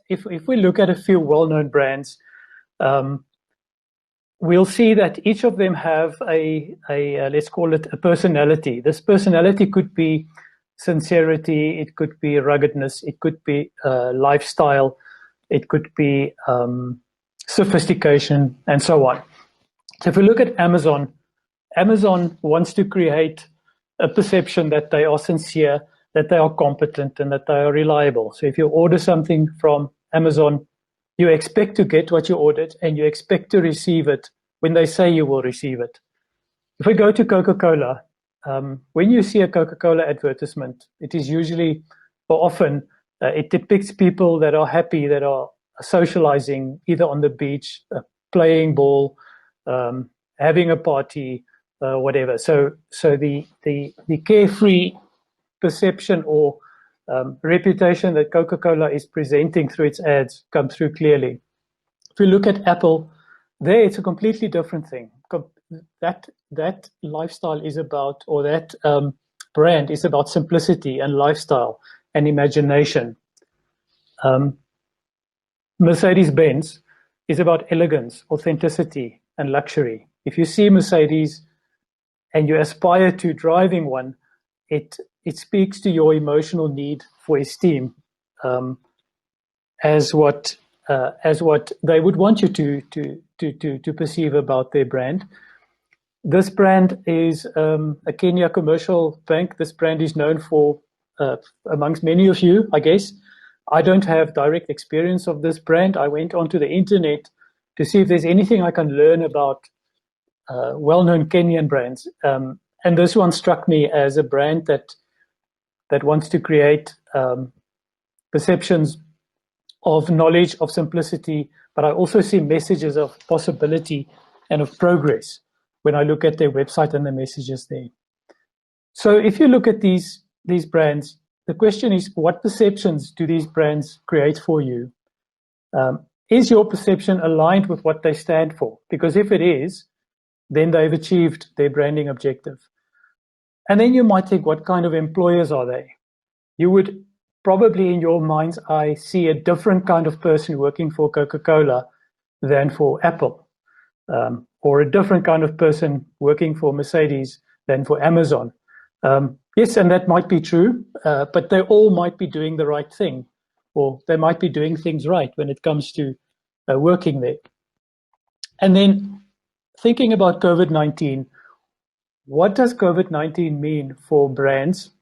if we look at a few well-known brands, we'll see that each of them have a let's call it a personality. This personality could be sincerity, it could be ruggedness, it could be lifestyle, it could be sophistication, and so on. So if we look at Amazon, Amazon wants to create a perception that they are sincere, that they are competent, and that they are reliable. So if you order something from Amazon, you expect to get what you ordered, and you expect to receive it when they say you will receive it. If we go to Coca-Cola, when you see a Coca-Cola advertisement, it is usually, or often, it depicts people that are happy, that are socializing, either on the beach, playing ball, having a party, whatever. So the carefree perception or reputation that Coca-Cola is presenting through its ads come through clearly. If you look at Apple, there it's a completely different thing. That lifestyle is about, or that brand is about simplicity and lifestyle and imagination. Mercedes-Benz is about elegance, authenticity, and luxury. If you see Mercedes and you aspire to driving one, it speaks to your emotional need for esteem, as what they would want you to perceive about their brand. This brand is a Kenya commercial bank. This brand is known for, amongst many of you, I guess. I don't have direct experience of this brand. I went onto the internet to see if there's anything I can learn about well-known Kenyan brands. And this one struck me as a brand that wants to create perceptions of knowledge, of simplicity, but I also see messages of possibility and of progress when I look at their website and the messages there. So if you look at these brands, the question is, what perceptions do these brands create for you? Is your perception aligned with what they stand for? Because if it is, then they've achieved their branding objective. And then you might think, what kind of employers are they? You would probably in your mind's eye see a different kind of person working for Coca-Cola than for Apple, or a different kind of person working for Mercedes than for Amazon. Yes, and that might be true, but they all might be doing the right thing, or they might be doing things right when it comes to working there. And then thinking about COVID-19, what does COVID-19 mean for brands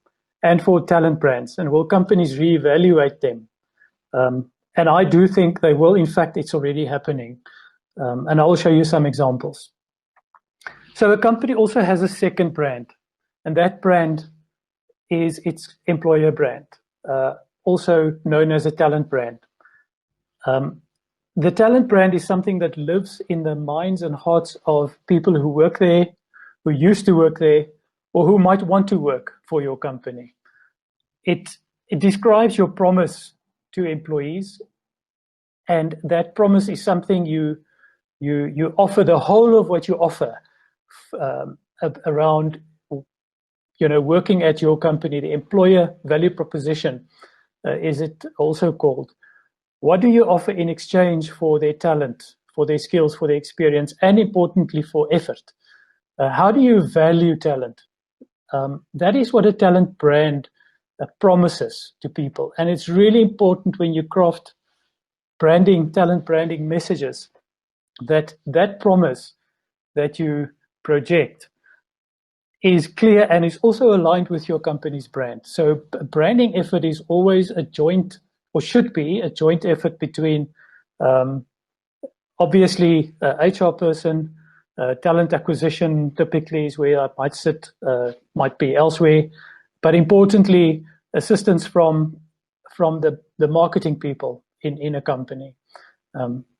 and for talent brands? And will companies reevaluate them? And I do think they will. In fact, it's already happening. And I'll show you some examples. So a company also has a second brand, and that brand is its employer brand, also known as a talent brand. The talent brand is something that lives in the minds and hearts of people who work there, who used to work there, or who might want to work for your company. It describes your promise to employees, and that promise is something you offer, the whole of what you offer around working at your company. The employer value proposition is it also called. What do you offer in exchange for their talent, for their skills, for their experience, and importantly for effort? How do you value talent? That is what a talent brand promises to people. And it's really important when you craft talent branding messages, that promise that you project is clear and is also aligned with your company's brand. So branding effort is always a joint, or should be a joint effort between obviously HR person, talent acquisition typically is where I might sit, might be elsewhere, but importantly, assistance from the marketing people in a company,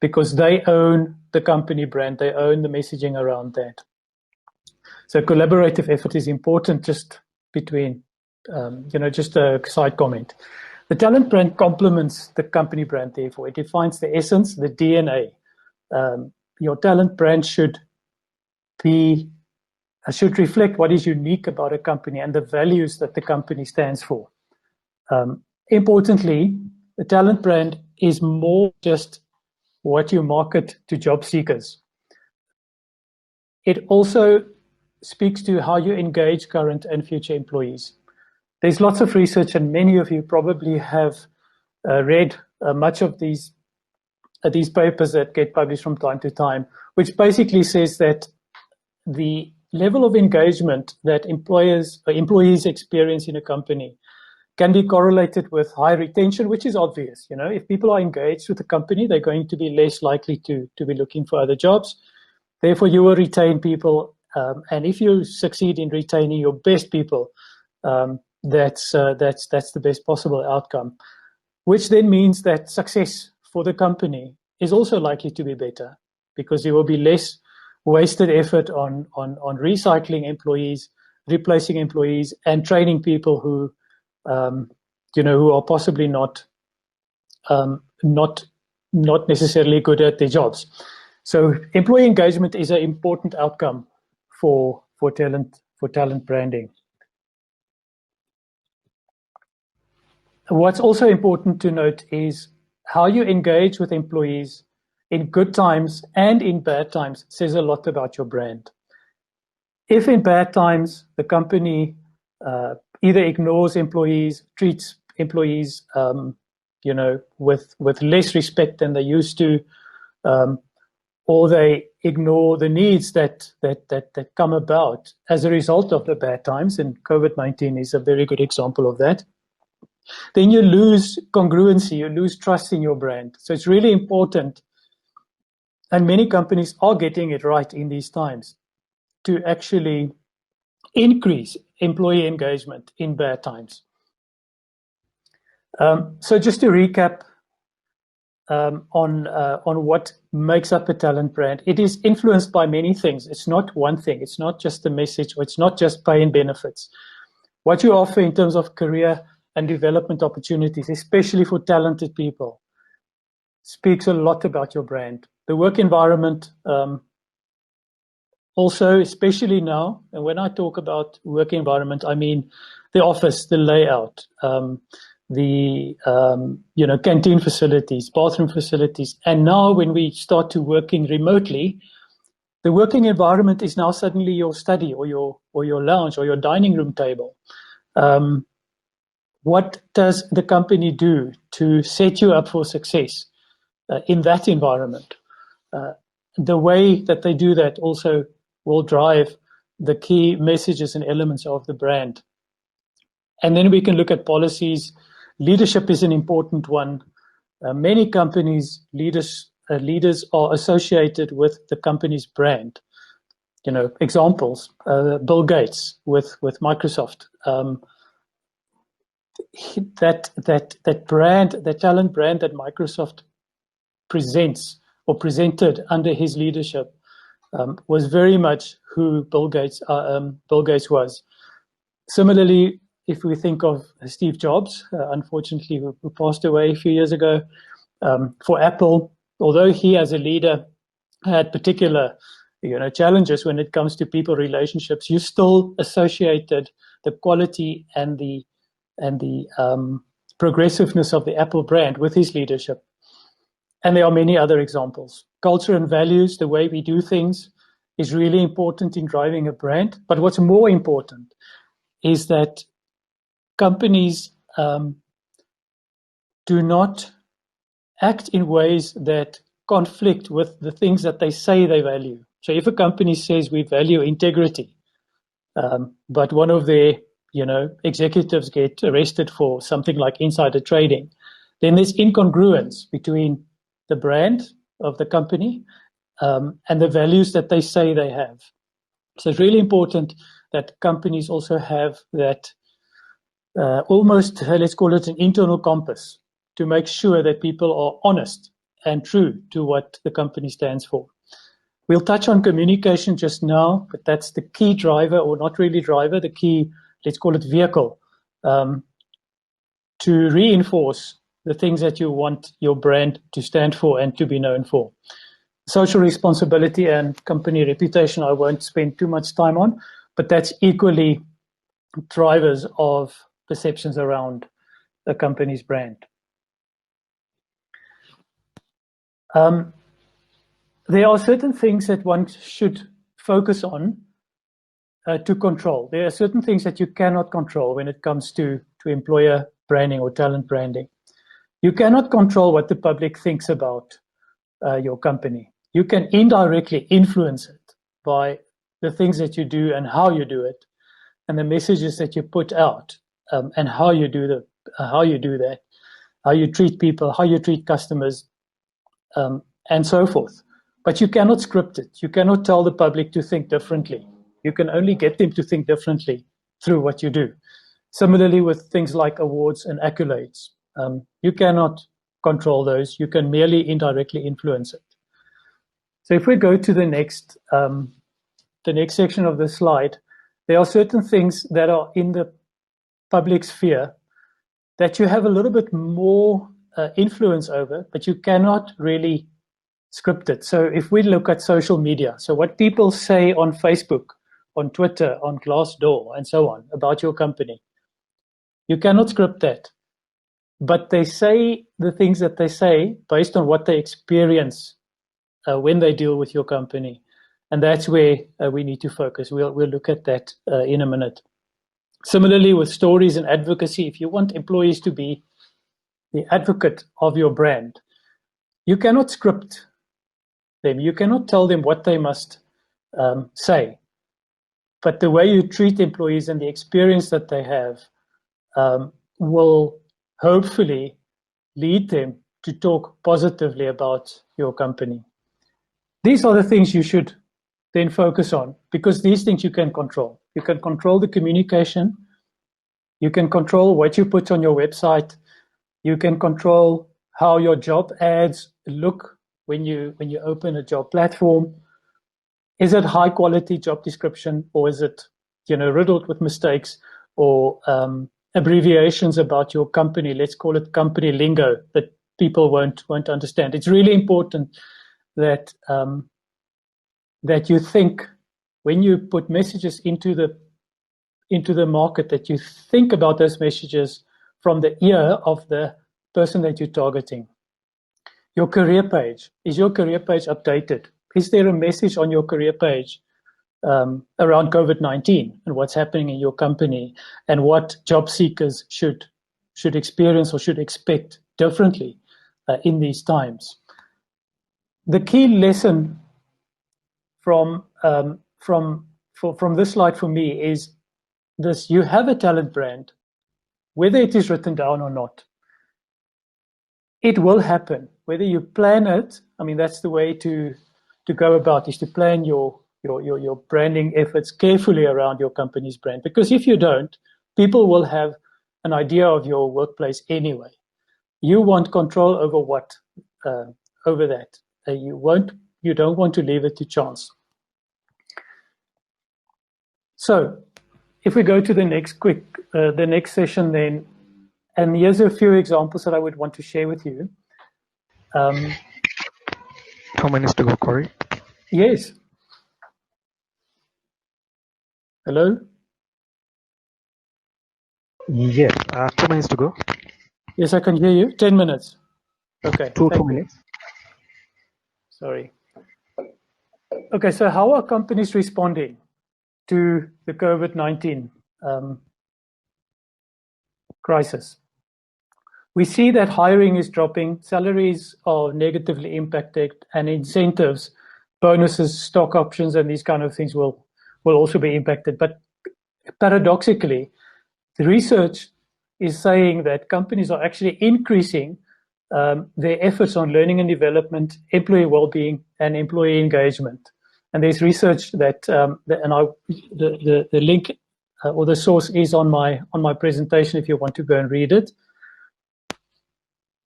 because they own the company brand, they own the messaging around that. So collaborative effort is important, just between, just a side comment. The talent brand complements the company brand, therefore. It defines the essence, the DNA. Your talent brand should reflect what is unique about a company and the values that the company stands for. Importantly, the talent brand is more just what you market to job seekers. It also speaks to how you engage current and future employees. There's lots of research, and many of you probably have read much of these papers that get published from time to time, which basically says that the level of engagement that employees experience in a company can be correlated with high retention, which is obvious. If people are engaged with the company, they're going to be less likely to be looking for other jobs. Therefore, you will retain people, and if you succeed in retaining your best people, that's the best possible outcome. Which then means that success for the company is also likely to be better, because there will be less wasted effort on recycling employees, replacing employees, and training people who are possibly not necessarily good at their jobs. So employee engagement is an important outcome for talent branding. What's also important to note is how you engage with employees in good times and in bad times says a lot about your brand. If in bad times the company either ignores employees, treats employees with less respect than they used to, or they ignore the needs that come about as a result of the bad times, and COVID-19 is a very good example of that, then you lose congruency, you lose trust in your brand. So it's really important, and many companies are getting it right in these times, to actually increase employee engagement in bad times. So just to recap on what makes up a talent brand, it is influenced by many things. It's not one thing. It's not just the message, or it's not just pay and benefits. What you offer in terms of career and development opportunities, especially for talented people, speaks a lot about your brand. The work environment, also, especially now, and when I talk about work environment, I mean the office, the layout, the canteen facilities, bathroom facilities, and now when we start to working remotely, the working environment is now suddenly your study or your lounge or your dining room table. What does the company do to set you up for success in that environment? The way that they do that also will drive the key messages and elements of the brand. And then we can look at policies. Leadership is an important one. Many companies, leaders are associated with the company's brand. Examples, Bill Gates with Microsoft. That brand, the talent brand that Microsoft presents or presented under his leadership was very much who Bill Gates was. Similarly, if we think of Steve Jobs, unfortunately, who passed away a few years ago, for Apple, although he as a leader had particular challenges when it comes to people relationships, you still associated the quality and the progressiveness of the Apple brand with his leadership. And there are many other examples. Culture and values, the way we do things, is really important in driving a brand. But what's more important is that companies do not act in ways that conflict with the things that they say they value. So if a company says we value integrity, but one of their executives get arrested for something like insider trading, then there's incongruence between the brand of the company and the values that they say they have. So it's really important that companies also have that almost, let's call it an internal compass, to make sure that people are honest and true to what the company stands for. We'll touch on communication just now, but that's the key driver, or not really driver, the key, let's call it vehicle, to reinforce the things that you want your brand to stand for and to be known for. Social responsibility and company reputation, I won't spend too much time on, but that's equally drivers of perceptions around a company's brand. There are certain things that one should focus on to control. There are certain things that you cannot control when it comes to employer branding or talent branding. You cannot control what the public thinks about your company. You can indirectly influence it by the things that you do and how you do it, and the messages that you put out, and how you do that, how you treat people, how you treat customers, and so forth. But you cannot script it. You cannot tell the public to think differently. You can only get them to think differently through what you do. Similarly with things like awards and accolades. You cannot control those. You can merely indirectly influence it. So if we go to the next section of the slide, there are certain things that are in the public sphere that you have a little bit more influence over, but you cannot really script it. So if we look at social media, so what people say on Facebook, on Twitter, on Glassdoor, and so on about your company, you cannot script that. But they say the things that they say based on what they experience when they deal with your company. And that's where we need to focus. We'll look at that in a minute. Similarly, with stories and advocacy, if you want employees to be the advocate of your brand, you cannot script them. You cannot tell them what they must say. But the way you treat employees and the experience that they have will hopefully lead them to talk positively about your company. These are the things you should then focus on, because these things you can control. You can control the communication. You can control what you put on your website. You can control how your job ads look when you open a job platform. Is it high quality job description, or is it riddled with mistakes or abbreviations about your company? Let's call it company lingo that people won't understand. It's really important that that you think, when you put messages into the market, that you think about those messages from the ear of the person that you're targeting. Your career page. Is your career page updated? Is there a message on your career page around COVID-19 and what's happening in your company, and what job seekers should experience or should expect differently in these times? The key lesson from this slide for me is this: you have a talent brand, whether it is written down or not. It will happen, whether you plan it. I mean, that's the way to go about, is to plan your branding efforts carefully around your company's brand. Because if you don't, people will have an idea of your workplace anyway. You want control over over that. You don't want to leave it to chance. So if we go to the next session then, and here's a few examples that I would want to share with you. How many minutes to go, Corey? Yes. Hello? Yes, 2 minutes to go. Yes, I can hear you. 10 minutes. Okay. 2 minutes. Sorry. Okay, so how are companies responding to the COVID-19 crisis? We see that hiring is dropping, salaries are negatively impacted, and incentives, bonuses, stock options, and these kind of things will also be impacted. But paradoxically, the research is saying that companies are actually increasing their efforts on learning and development, employee well-being, and employee engagement. And there's research that, the link or the source is on my presentation if you want to go and read it.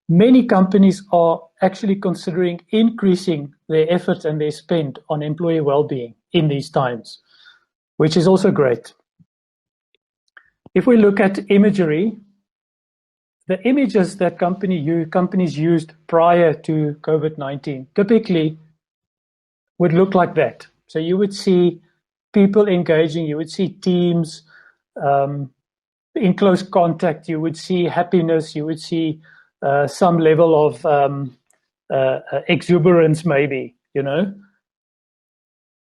Many companies are actually considering increasing their efforts and their spend on employee well-being in these times, which is also great. If we look at imagery, the images that companies used prior to COVID-19 typically would look like that. So you would see people engaging, you would see teams in close contact, you would see happiness, you would see some level of exuberance, maybe, you know.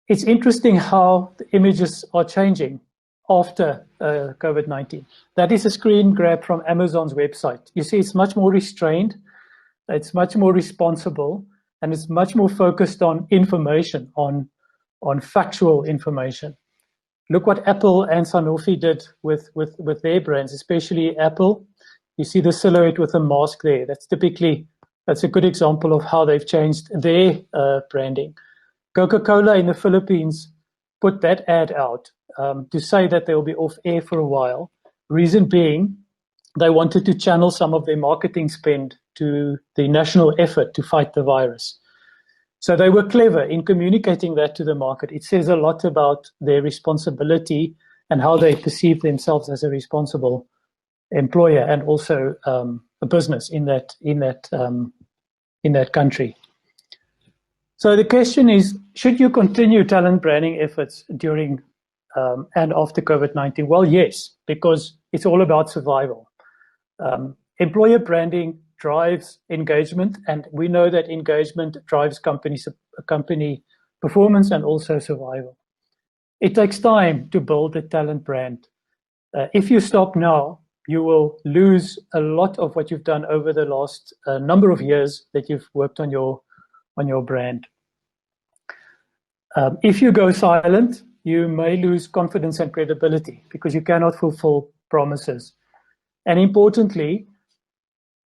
It's interesting how the images are changing after COVID-19. That is a screen grab from Amazon's website. You see, it's much more restrained, it's much more responsible, and it's much more focused on information, on factual information. Look what Apple and Sanofi did with their brands, especially Apple. You see the silhouette with the mask there. That's a good example of how they've changed their branding. Coca-Cola in the Philippines put that ad out to say that they'll be off air for a while. Reason being, they wanted to channel some of their marketing spend to the national effort to fight the virus. So they were clever in communicating that to the market. It says a lot about their responsibility and how they perceive themselves as a responsible employer and also a business in that country. So the question is, should you continue talent branding efforts during and after COVID-19? Well, yes, because it's all about survival. Employer branding drives engagement, and we know that engagement drives company performance and also survival. It takes time to build a talent brand. If you stop now, you will lose a lot of what you've done over the last number of years that you've worked on your brand. If you go silent, you may lose confidence and credibility because you cannot fulfill promises. And importantly,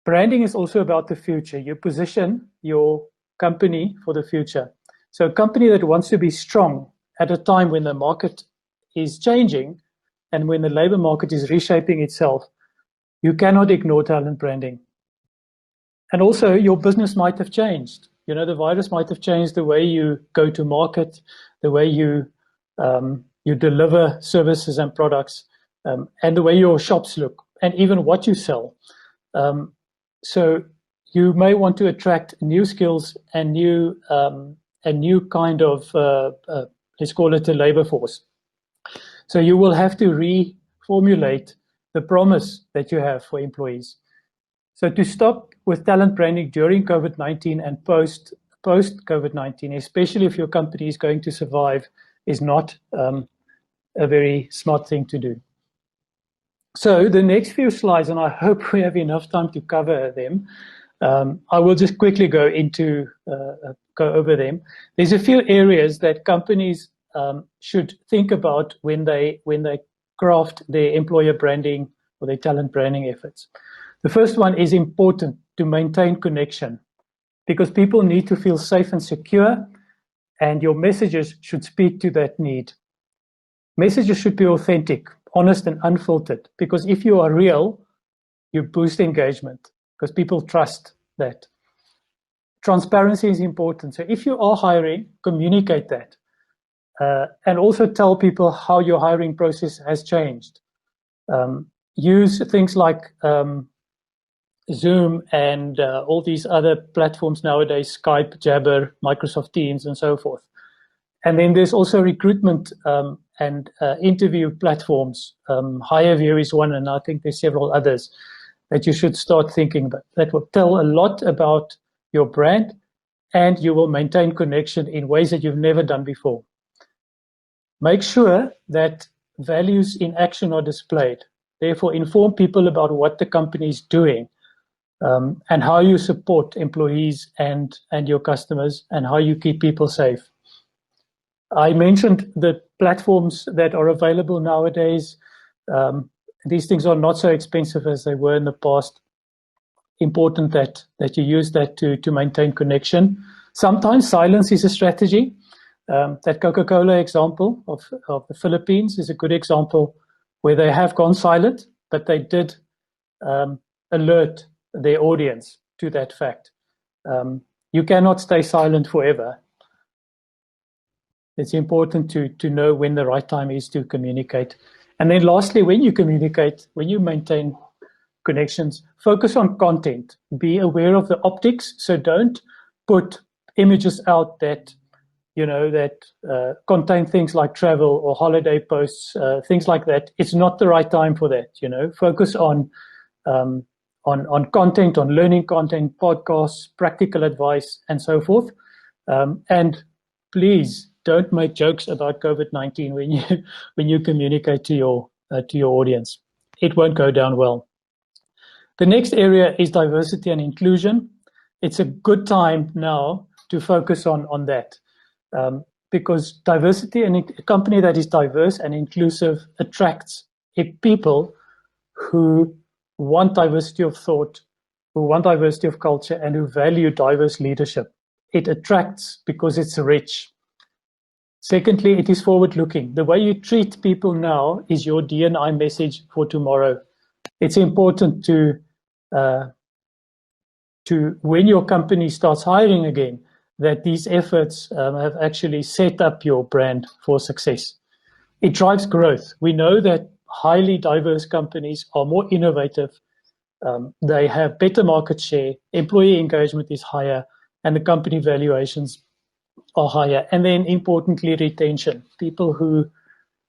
branding is also about the future. You position your company for the future. So a company that wants to be strong at a time when the market is changing and when the labor market is reshaping itself, you cannot ignore talent branding. And also your business might have changed. You know, the virus might have changed the way you go to market, the way you deliver services and products, and the way your shops look, and even what you sell. So you may want to attract new skills and new kind of, let's call it a labor force. So you will have to reformulate the promise that you have for employees. So to stop with talent branding during COVID-19 and post COVID-19, especially if your company is going to survive, is not a very smart thing to do. So the next few slides, and I hope we have enough time to cover them, I will just quickly go over them. There's a few areas that companies should think about when they craft their employer branding or their talent branding efforts. The first one is important to maintain connection because people need to feel safe and secure, and your messages should speak to that need. Messages should be authentic, honest, and unfiltered, because if you are real, you boost engagement because people trust that. Transparency is important. So if you are hiring, communicate that. And also tell people how your hiring process has changed. Use things like Zoom and all these other platforms nowadays, Skype, Jabber, Microsoft Teams, and so forth. And then there's also recruitment and interview platforms. HireView is one, and I think there's several others that you should start thinking about. That will tell a lot about your brand, and you will maintain connection in ways that you've never done before. Make sure that values in action are displayed. Therefore, inform people about what the company is doing and how you support employees and your customers and how you keep people safe. I mentioned the platforms that are available nowadays. These things are not so expensive as they were in the past. Important that you use that to maintain connection. Sometimes silence is a strategy. That Coca-Cola example of the Philippines is a good example where they have gone silent, but they did alert their audience to that fact. You cannot stay silent forever. It's important to know when the right time is to communicate. And then lastly, when you communicate, when you maintain connections, focus on content. Be aware of the optics. So don't put images out that contain things like travel or holiday posts, things like that. It's not the right time for that. Focus on on content, on learning content, podcasts, practical advice, and so forth. And please don't make jokes about COVID-19 when you communicate to your audience. It won't go down well. The next area is diversity and inclusion. It's a good time now to focus on that, because diversity and a company that is diverse and inclusive attracts people who want diversity of thought, who want diversity of culture, and who value diverse leadership. It attracts because it's rich. Secondly, it is forward-looking. The way you treat people now is your D&I message for tomorrow. It's important to when your company starts hiring again, that these efforts have actually set up your brand for success. It drives growth. We know that highly diverse companies are more innovative. They have better market share, employee engagement is higher, and the company valuations are higher. And then importantly, retention. People who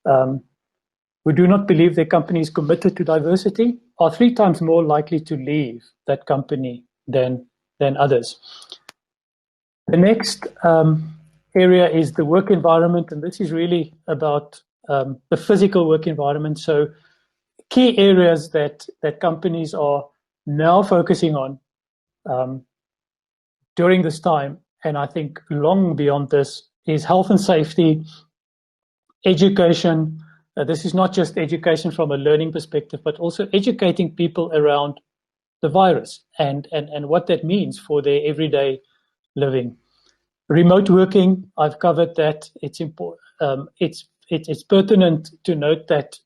do not believe their company is committed to diversity are 3 times more likely to leave that company than others. The next area is the work environment, and this is really about the physical work environment. So key areas that companies are now focusing on during this time, and I think long beyond this, is health and safety, education. This is not just education from a learning perspective, but also educating people around the virus and what that means for their everyday living. Remote working, I've covered that. It's important. It's pertinent to note that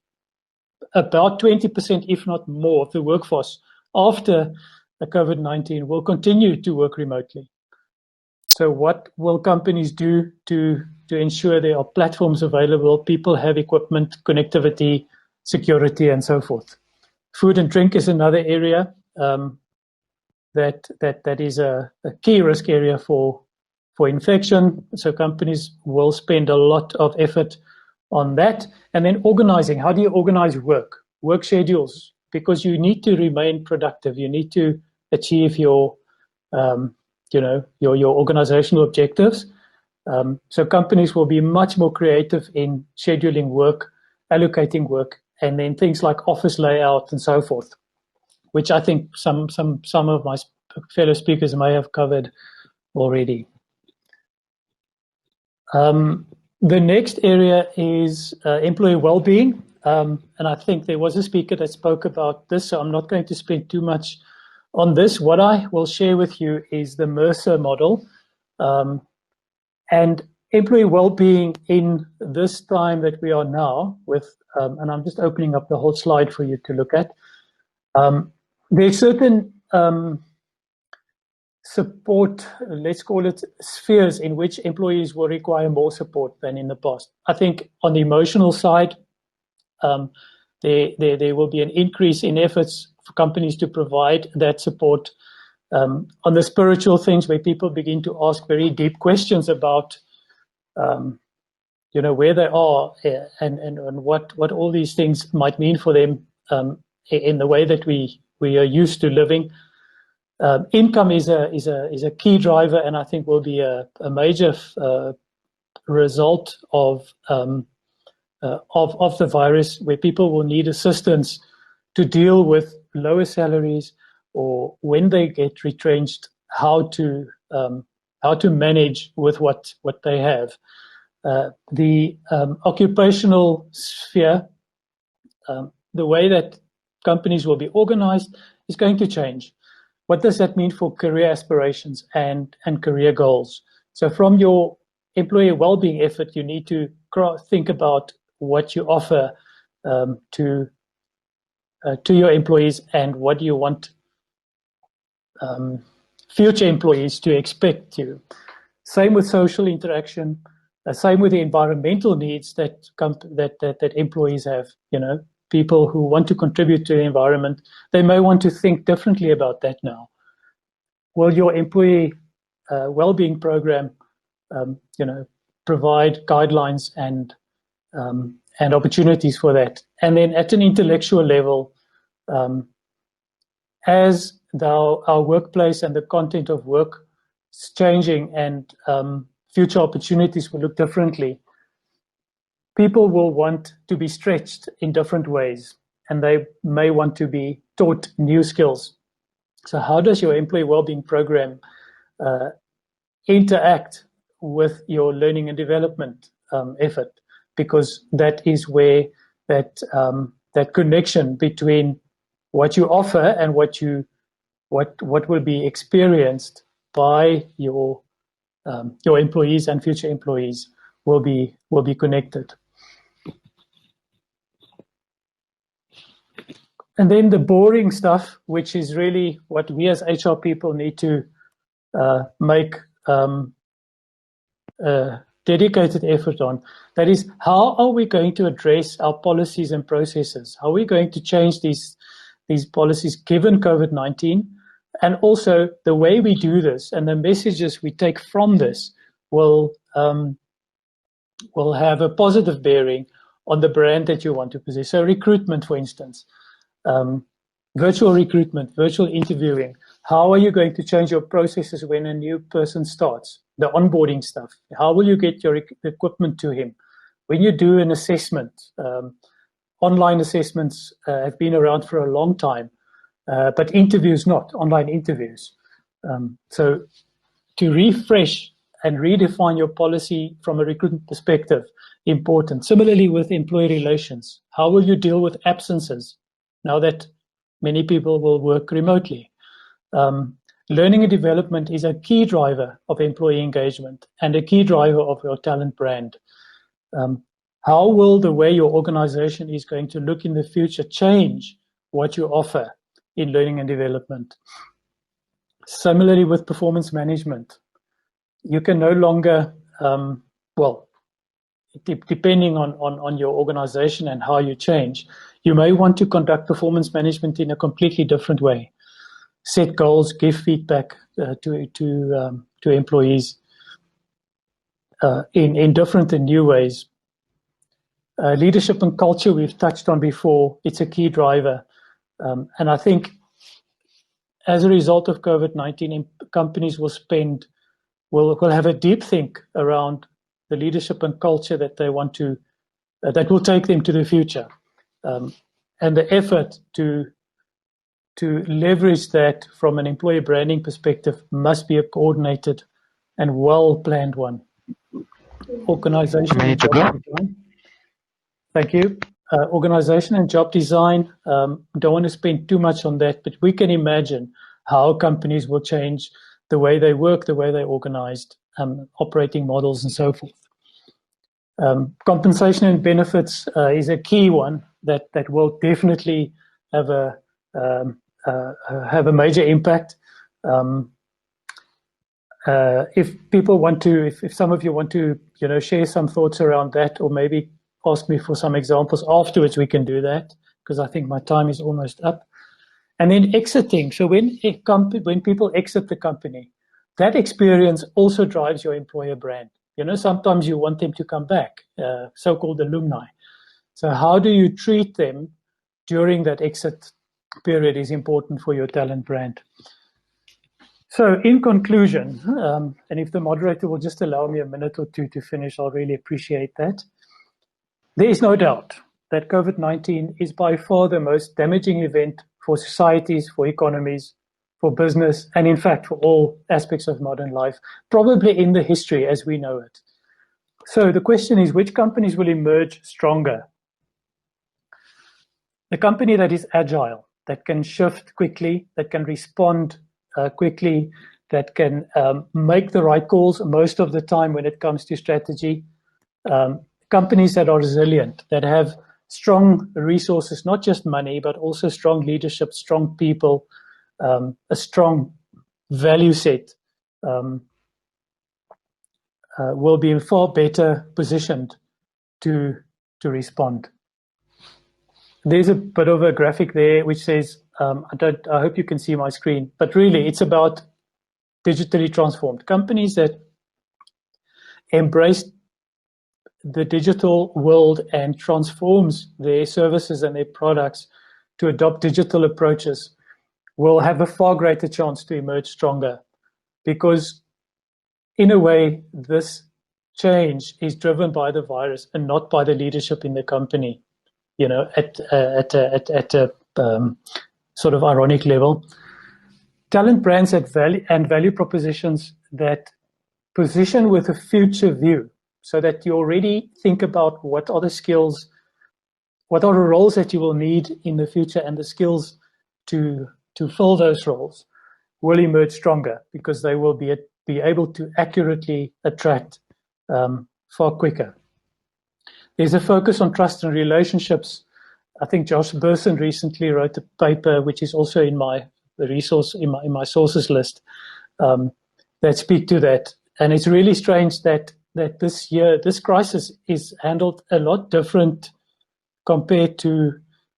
about 20%, if not more, of the workforce after the COVID-19 will continue to work remotely. So what will companies do to ensure there are platforms available, people have equipment, connectivity, security, and so forth? Food and drink is another area that is a key risk area for infection. So companies will spend a lot of effort on that. And then organizing. How do you organize work schedules? Because you need to remain productive. You need to achieve your organizational objectives. So companies will be much more creative in scheduling work, allocating work, and then things like office layout and so forth, which I think some of my fellow speakers may have covered already. The next area is employee well-being, and I think there was a speaker that spoke about this, so I'm not going to spend too much on this. What I will share with you is the Mercer model, and employee well-being in this time that we are now with, and I'm just opening up the whole slide for you to look at. There's certain support, let's call it spheres, in which employees will require more support than in the past. I think on the emotional side, there will be an increase in efforts for companies to provide that support. On the spiritual things, where people begin to ask very deep questions about, where they are and what all these things might mean for them in the way that we are used to living. Income is a key driver, and I think will be a major result of the virus, where people will need assistance to deal with lower salaries, or when they get retrenched, how to manage with what they have. The occupational sphere, the way that companies will be organized is going to change. What does that mean for career aspirations and career goals? So from your employee well-being effort, you need to think about what you offer to your employees, and what do you want future employees to expect you. Same with social interaction. Same with the environmental needs that employees have. People who want to contribute to the environment, they may want to think differently about that now. Will your employee well-being program, provide guidelines and opportunities for that? And then at an intellectual level, as our workplace and the content of work is changing and future opportunities will look differently, people will want to be stretched in different ways, and they may want to be taught new skills. So how does your employee well-being program interact with your learning and development effort? Because that is where that connection between what you offer and what will be experienced by your employees and future employees will be connected. And then the boring stuff, which is really what we as HR people need to make dedicated effort on. That is, how are we going to address our policies and processes? How are we going to change these policies given COVID-19? And also the way we do this and the messages we take from this will have a positive bearing on the brand that you want to possess. So recruitment, for instance, virtual recruitment, virtual interviewing. How are you going to change your processes when a new person starts? The onboarding stuff. How will you get your equipment to him? When you do an assessment, online assessments have been around for a long time, but interviews not, online interviews. So to refresh and redefine your policy from a recruitment perspective, important. Similarly with employee relations, how will you deal with absences now that many people will work remotely? Learning and development is a key driver of employee engagement and a key driver of your talent brand. How will the way your organization is going to look in the future change what you offer in learning and development? Similarly with performance management, you can no longer, depending on your organization and how you change, you may want to conduct performance management in a completely different way. Set goals, give feedback to employees in different and new ways. Leadership and culture we've touched on before. It's a key driver. And I think as a result of COVID-19, companies will have a deep think around the leadership and culture that they want to, that will take them to the future. And the effort to leverage that from an employee branding perspective must be a coordinated and well-planned one. Organization and job design. Thank you. Organization and job design, don't want to spend too much on that, but we can imagine how companies will change the way they work, the way they're organized, operating models and so forth. Compensation and benefits is a key one that will definitely have a major impact. If people want to, if some of you want to, share some thoughts around that, or maybe ask me for some examples afterwards, we can do that, because I think my time is almost up. And then exiting. So when people exit the company, that experience also drives your employer brand. Sometimes you want them to come back, so-called alumni. So how do you treat them during that exit period is important for your talent brand. So in conclusion, and if the moderator will just allow me a minute or two to finish, I'll really appreciate that. There is no doubt that COVID-19 is by far the most damaging event for societies, for economies, for business, and in fact for all aspects of modern life, probably in the history as we know it. So the question is, which companies will emerge stronger? The company that is agile, that can shift quickly, that can respond quickly, that can make the right calls most of the time when it comes to strategy. Companies that are resilient, that have strong resources, not just money, but also strong leadership, strong people, a strong value set, will be far better positioned to respond. There's a bit of a graphic there which says, I hope you can see my screen, but really it's about digitally transformed companies that embrace the digital world and transforms their services and their products to adopt digital approaches will have a far greater chance to emerge stronger, because in a way, this change is driven by the virus and not by the leadership in the company. At a sort of ironic level, talent brands at value and value propositions that position with a future view, so that you already think about what are the skills, what are the roles that you will need in the future, and the skills to fill those roles will emerge stronger, because they will be able to accurately attract far quicker. There's a focus on trust and relationships. I think Josh Burson recently wrote a paper, which is also in my sources list, that speak to that. And it's really strange that this year, this crisis is handled a lot different compared to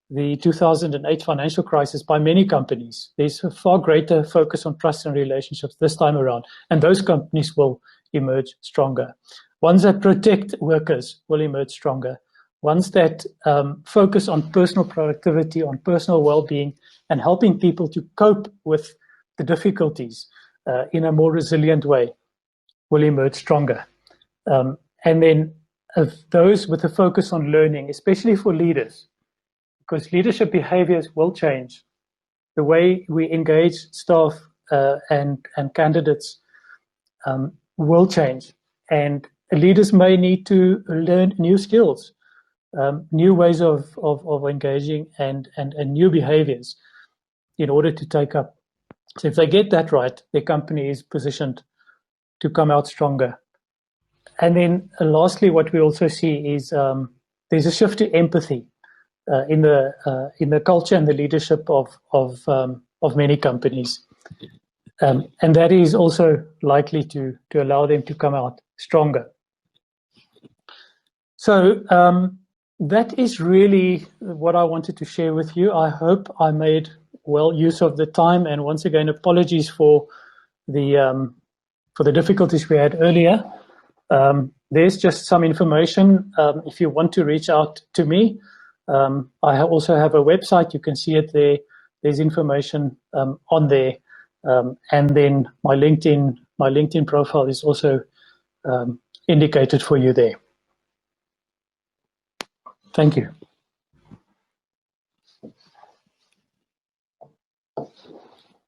the 2008 financial crisis by many companies. There's a far greater focus on trust and relationships this time around, and those companies will emerge stronger. Ones that protect workers will emerge stronger. Ones that focus on personal productivity, on personal well-being, and helping people to cope with the difficulties in a more resilient way will emerge stronger. And then those with a focus on learning, especially for leaders, because leadership behaviors will change. The way we engage staff and candidates will change. And leaders may need to learn new skills, new ways of engaging and new behaviors in order to take up. So if they get that right, their company is positioned to come out stronger. And then lastly, what we also see is there's a shift to empathy in the culture and the leadership of many companies. And that is also likely to allow them to come out stronger. So that is really what I wanted to share with you. I hope I made well use of the time, and once again, apologies for the difficulties we had earlier. There's just some information if you want to reach out to me. I also have a website. You can see it there. There's information on there, and then my LinkedIn profile is also indicated for you there. Thank you.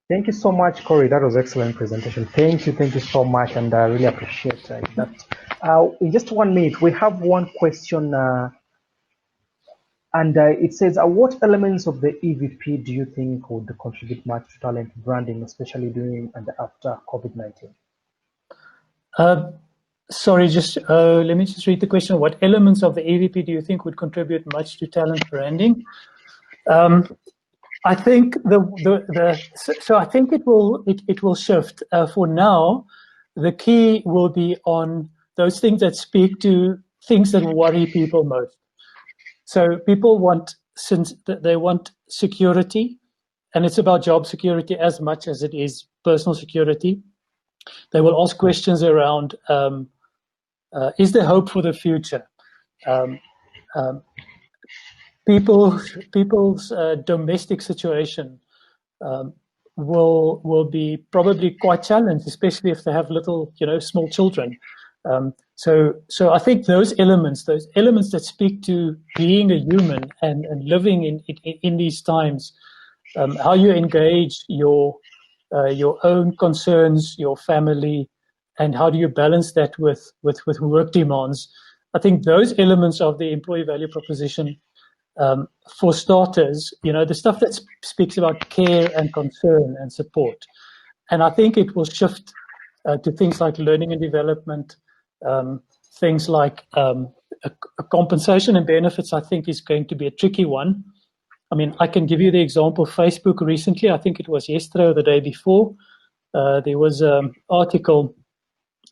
Thank you so much, Corey. That was excellent presentation. Thank you so much, and I really appreciate that. In just 1 minute, we have one question, and it says, what elements of the EVP do you think would contribute much to talent branding, especially during and after COVID-19? Sorry, just let me just read the question. What elements of the EVP do you think would contribute much to talent branding? I think so I think it will shift. For now, the key will be on those things that speak to things that worry people most. So people want security, and it's about job security as much as it is personal security. They will ask questions around, is there hope for the future? People's domestic situation will be probably quite challenged, especially if they have little, small children. So I think those elements that speak to being a human and living in these times, how you engage your own concerns, your family, and how do you balance that with work demands. I think those elements of the employee value proposition, for starters, the stuff that speaks about care and concern and support. And I think it will shift to things like learning and development, things like compensation and benefits. I think is going to be a tricky one. I mean, I can give you the example. Facebook recently, I think it was yesterday or the day before, there was an article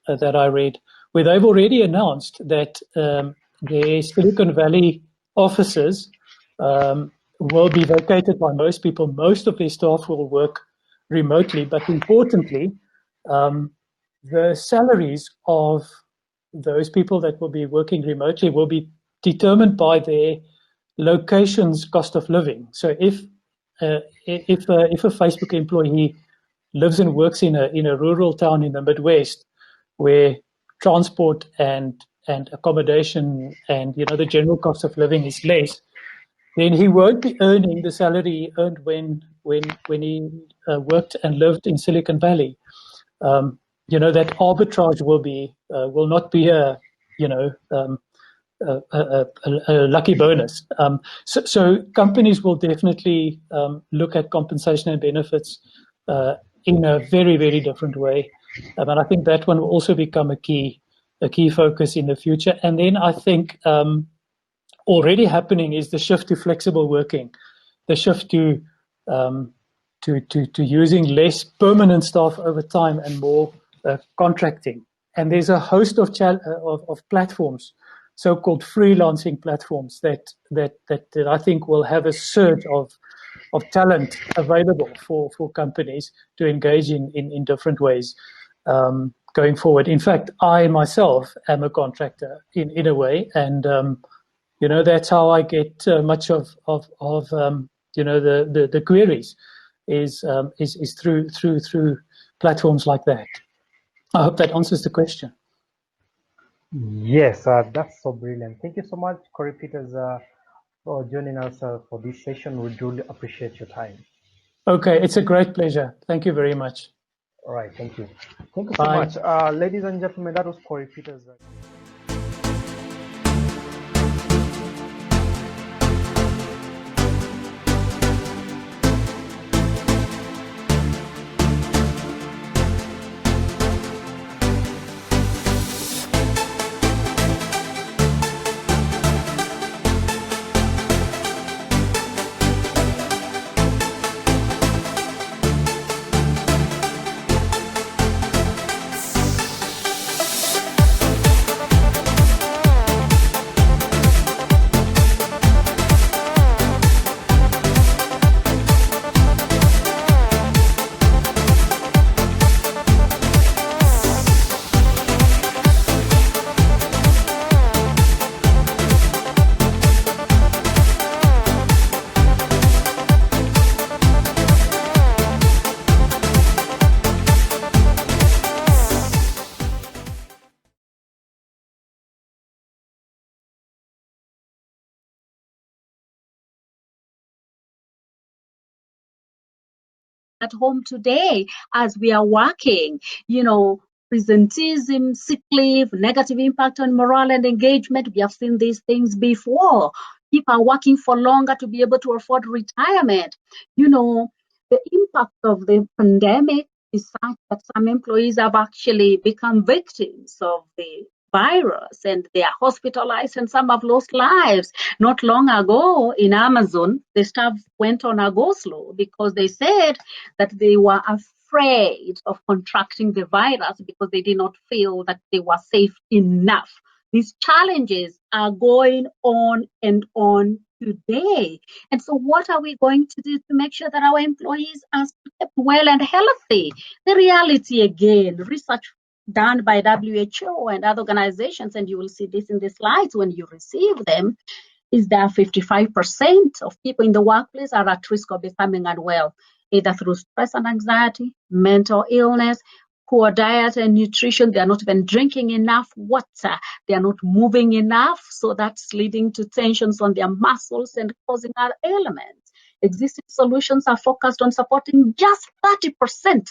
that I read where they've already announced that their Silicon Valley offices will be vacated by most people. Most of their staff will work remotely, but importantly, the salaries of those people that will be working remotely will be determined by their location's cost of living. So if if a Facebook employee lives and works in a rural town in the Midwest, where transport and accommodation and the general cost of living is less, then he won't be earning the salary he earned when he worked and lived in Silicon Valley. That arbitrage will not be a lucky bonus. So companies will definitely look at compensation and benefits in a very, very different way. And I think that one will also become a key focus in the future. And then I think already happening is the shift to flexible working, the shift to using less permanent staff over time and more contracting. And there's a host of platforms, so-called freelancing platforms, that I think will have a surge of talent available for companies to engage in different ways going forward. In fact, I myself am a contractor in a way, and that's how I get much of the queries is through platforms like that. I hope that answers the question. Yes, that's so brilliant. Thank you so much, Corey Peters, for joining us for this session. We truly appreciate your time. Okay, it's a great pleasure. Thank you very much. All right, thank you. Thank you so much. Ladies and gentlemen, that was Corey Peters. At home today as we are working, presenteeism, sick leave, negative impact on morale and engagement. We have seen these things before. People are working for longer to be able to afford retirement. The impact of the pandemic is such that some employees have actually become victims of the virus and they are hospitalized and some have lost lives. Not long ago in Amazon, the staff went on a go slow because they said that they were afraid of contracting the virus because they did not feel that they were safe enough. These challenges are going on and on today. And so what are we going to do to make sure that our employees are kept well and healthy? The reality again, research done by WHO and other organizations, and you will see this in the slides when you receive them, is that 55% of people in the workplace are at risk of becoming unwell, either through stress and anxiety, mental illness, poor diet and nutrition. They are not even drinking enough water. They are not moving enough. So that's leading to tensions on their muscles and causing other ailments. Existing solutions are focused on supporting just 30%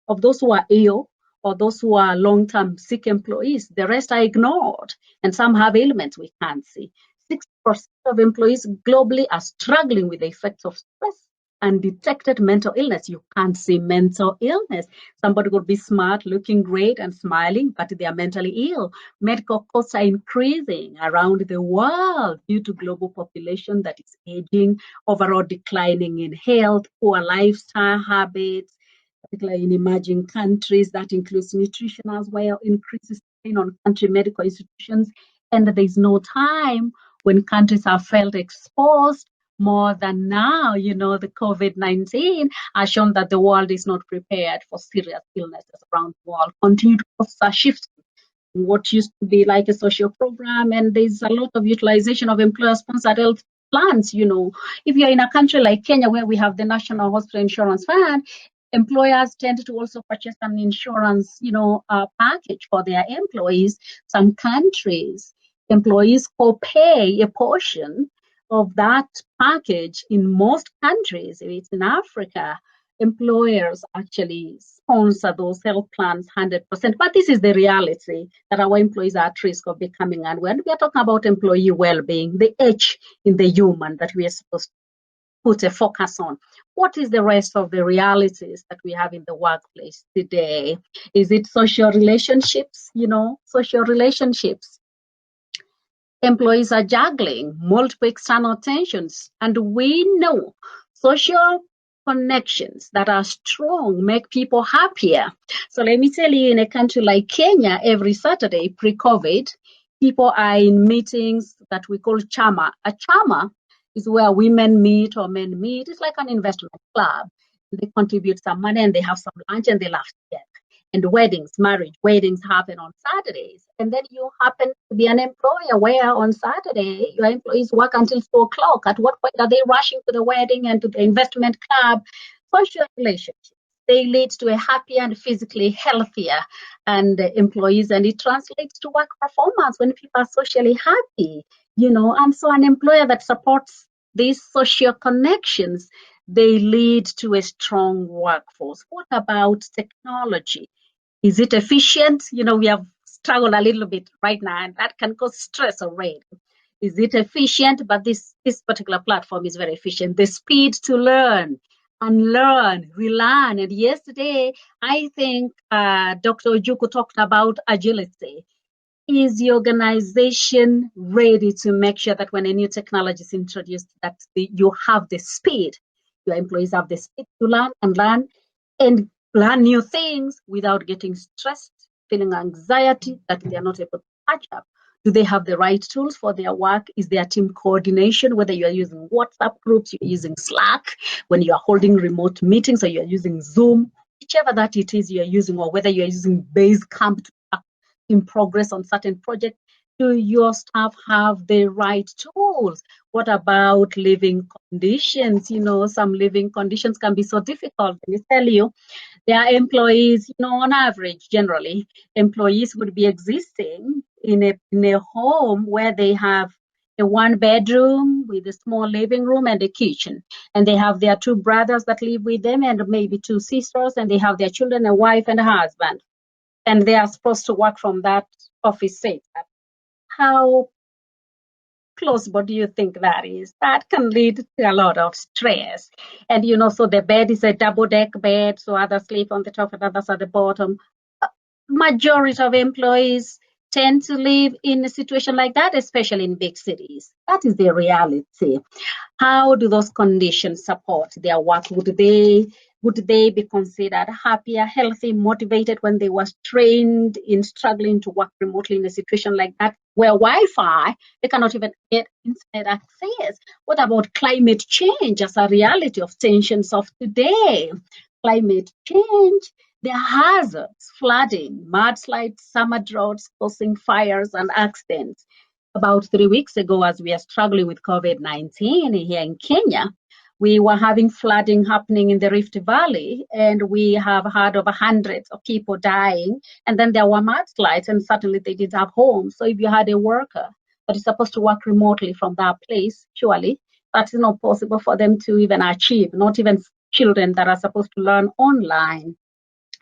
of those who are ill or those who are long-term sick employees. The rest are ignored, and some have ailments we can't see. 6% of employees globally are struggling with the effects of stress and detected mental illness. You can't see mental illness. Somebody could be smart, looking great and smiling, but they are mentally ill. Medical costs are increasing around the world due to global population that is aging, overall declining in health, poor lifestyle habits, particularly in emerging countries. That includes nutrition as well, increases strain on country medical institutions. And there's no time when countries have felt exposed more than now. The COVID-19 has shown that the world is not prepared for serious illnesses around the world. Continued costs are shifting. What used to be like a social program, and there's a lot of utilization of employer-sponsored health plans. If you're in a country like Kenya, where we have the National Hospital Insurance Fund, employers tend to also purchase an insurance, package for their employees. Some countries, employees co-pay a portion of that package. In most countries, if it's in Africa, employers actually sponsor those health plans 100%. But this is the reality, that our employees are at risk of becoming unwell. We are talking about employee well-being, the H in the human that we are supposed to put a focus on. What is the rest of the realities that we have in the workplace today? Is it social relationships? Social relationships. Employees are juggling multiple external tensions, and we know social connections that are strong make people happier. So let me tell you, in a country like Kenya, every Saturday pre-COVID, people are in meetings that we call chama. A chama is where women meet or men meet. It's like an investment club. They contribute some money and they have some lunch and they laugh together. And marriage weddings happen on Saturdays. And then you happen to be an employer where on Saturday your employees work until 4 o'clock. At what point are they rushing to the wedding and to the investment club? Social relationships, they lead to a happier and physically healthier and employees, and it translates to work performance when people are socially happy, and so an employer that supports these social connections, they lead to a strong workforce. What about technology? Is it efficient? We have struggled a little bit right now, and that can cause stress already. Is it efficient? But this particular platform is very efficient. The speed to learn, unlearn, relearn. And yesterday, I think Dr. Ojuku talked about agility. Is the organization ready to make sure that when a new technology is introduced, that you have the speed, your employees have the speed to learn and learn new things without getting stressed, feeling anxiety that they are not able to catch up? Do they have the right tools for their work? Is there team coordination, whether you are using WhatsApp groups, you're using Slack, when you are holding remote meetings, or you're using Zoom, whichever that it is you're using, or whether you're using Basecamp to track in progress on certain projects? Do your staff have the right tools? What about living conditions? Some living conditions can be so difficult. Let me tell you, their employees, on average, generally, employees would be existing in a home where they have a 1-bedroom with a small living room and a kitchen. And they have their 2 brothers that live with them and maybe 2 sisters, and they have their children, a wife and a husband. And they are supposed to work from that office setup. How plausible do you think that is? That can lead to a lot of stress. And, so the bed is a double-deck bed, so others sleep on the top and others at the bottom. Majority of employees tend to live in a situation like that, especially in big cities. That is the reality. How do those conditions support their work? Would they be considered happier, healthy, motivated when they were trained in struggling to work remotely in a situation like that, where Wi-Fi, they cannot even get internet access? What about climate change as a reality of tensions of today? Climate change, the hazards, flooding, mudslides, summer droughts causing fires and accidents. About 3 weeks ago, as we are struggling with COVID-19 here in Kenya, we were having flooding happening in the Rift Valley, and we have heard of hundreds of people dying. And then there were mudslides, and suddenly they didn't have homes. So if you had a worker that is supposed to work remotely from that place, surely that is not possible for them to even achieve, not even children that are supposed to learn online.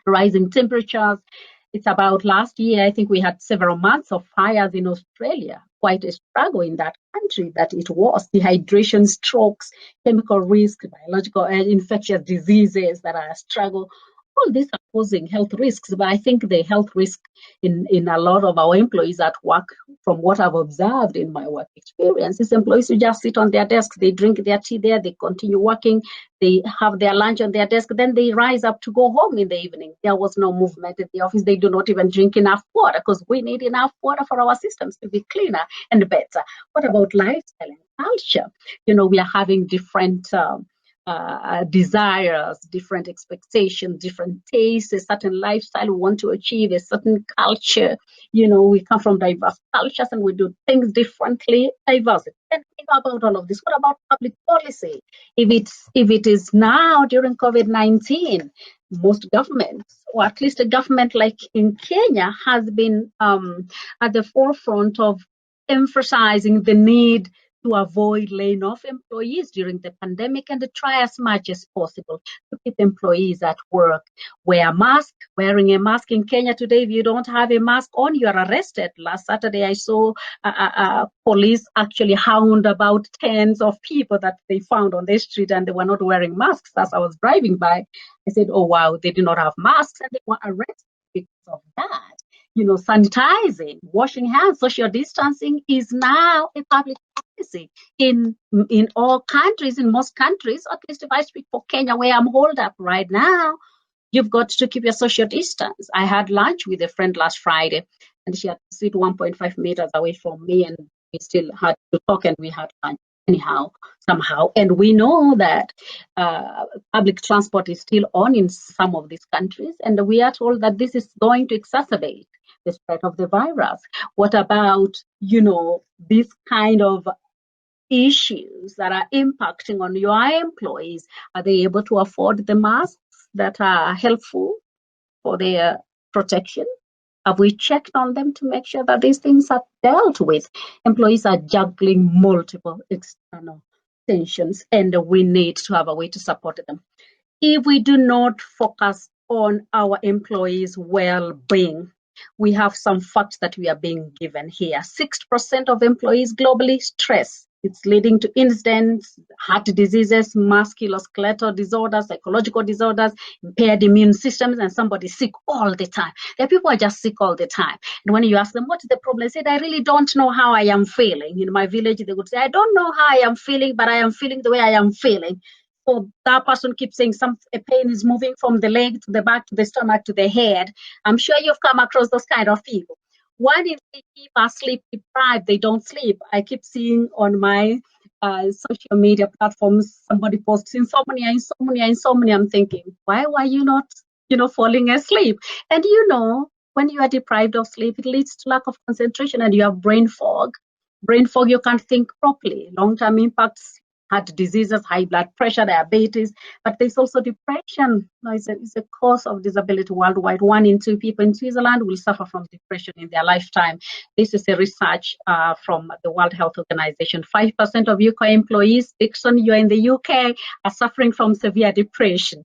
Rising temperatures. It's about last year, I think we had several months of fires in Australia. Quite a struggle in that country that it was. Dehydration, strokes, chemical risk, biological and infectious diseases that are a struggle. All these are posing health risks, but I think the health risk in a lot of our employees at work, from what I've observed in my work experience, is employees who just sit on their desks, they drink their tea there, they continue working, they have their lunch on their desk, then they rise up to go home in the evening. There was no movement at the office. They do not even drink enough water, because we need enough water for our systems to be cleaner and better. What about lifestyle and culture? We are having different desires, different expectations, different tastes, a certain lifestyle we want to achieve, a certain culture. We come from diverse cultures and we do things differently. Diversity. And think about all of this. What about public policy? If it is now during COVID-19, most governments, or at least a government like in Kenya, has been at the forefront of emphasizing the need to avoid laying off employees during the pandemic and to try as much as possible to keep employees at work. Wear a mask. Wearing a mask in Kenya today, if you don't have a mask on, you are arrested. Last Saturday, I saw police actually hound about tens of people that they found on the street and they were not wearing masks. As I was driving by, I said, oh, wow, they did not have masks and they were arrested because of that. Sanitizing, washing hands, social distancing is now a public policy in all countries, in most countries. At least if I speak for Kenya, where I'm holed up right now, you've got to keep your social distance. I had lunch with a friend last Friday, and she had to sit 1.5 meters away from me, and we still had to talk, and we had lunch anyhow, somehow. And we know that public transport is still on in some of these countries, and we are told that this is going to exacerbate the spread of the virus. What about, this kind of issues that are impacting on your employees? Are they able to afford the masks that are helpful for their protection? Have we checked on them to make sure that these things are dealt with? Employees are juggling multiple external tensions, and we need to have a way to support them. If we do not focus on our employees' well-being, we have some facts that we are being given here. 6% of employees globally stress. It's leading to incidents, heart diseases, musculoskeletal disorders, psychological disorders, impaired immune systems, and somebody sick all the time. There are people who are just sick all the time. And when you ask them, what is the problem? They said, I really don't know how I am feeling. In my village, they would say, I don't know how I am feeling, but I am feeling the way I am feeling. So that person keeps saying a pain is moving from the leg to the back to the stomach to the head. I'm sure you've come across those kind of people. 1 in 3 people are sleep deprived. They don't sleep. I keep seeing on my social media platforms somebody posts insomnia. I'm thinking, why were you not, falling asleep? And when you are deprived of sleep, it leads to lack of concentration and you have brain fog. Brain fog, you can't think properly. Long-term impacts, heart diseases, high blood pressure, diabetes, but there's also depression. It's a cause of disability worldwide. 1 in 2 people in Switzerland will suffer from depression in their lifetime. This is a research from the World Health Organization. 5% of UK employees, Dixon, you're in the UK, are suffering from severe depression.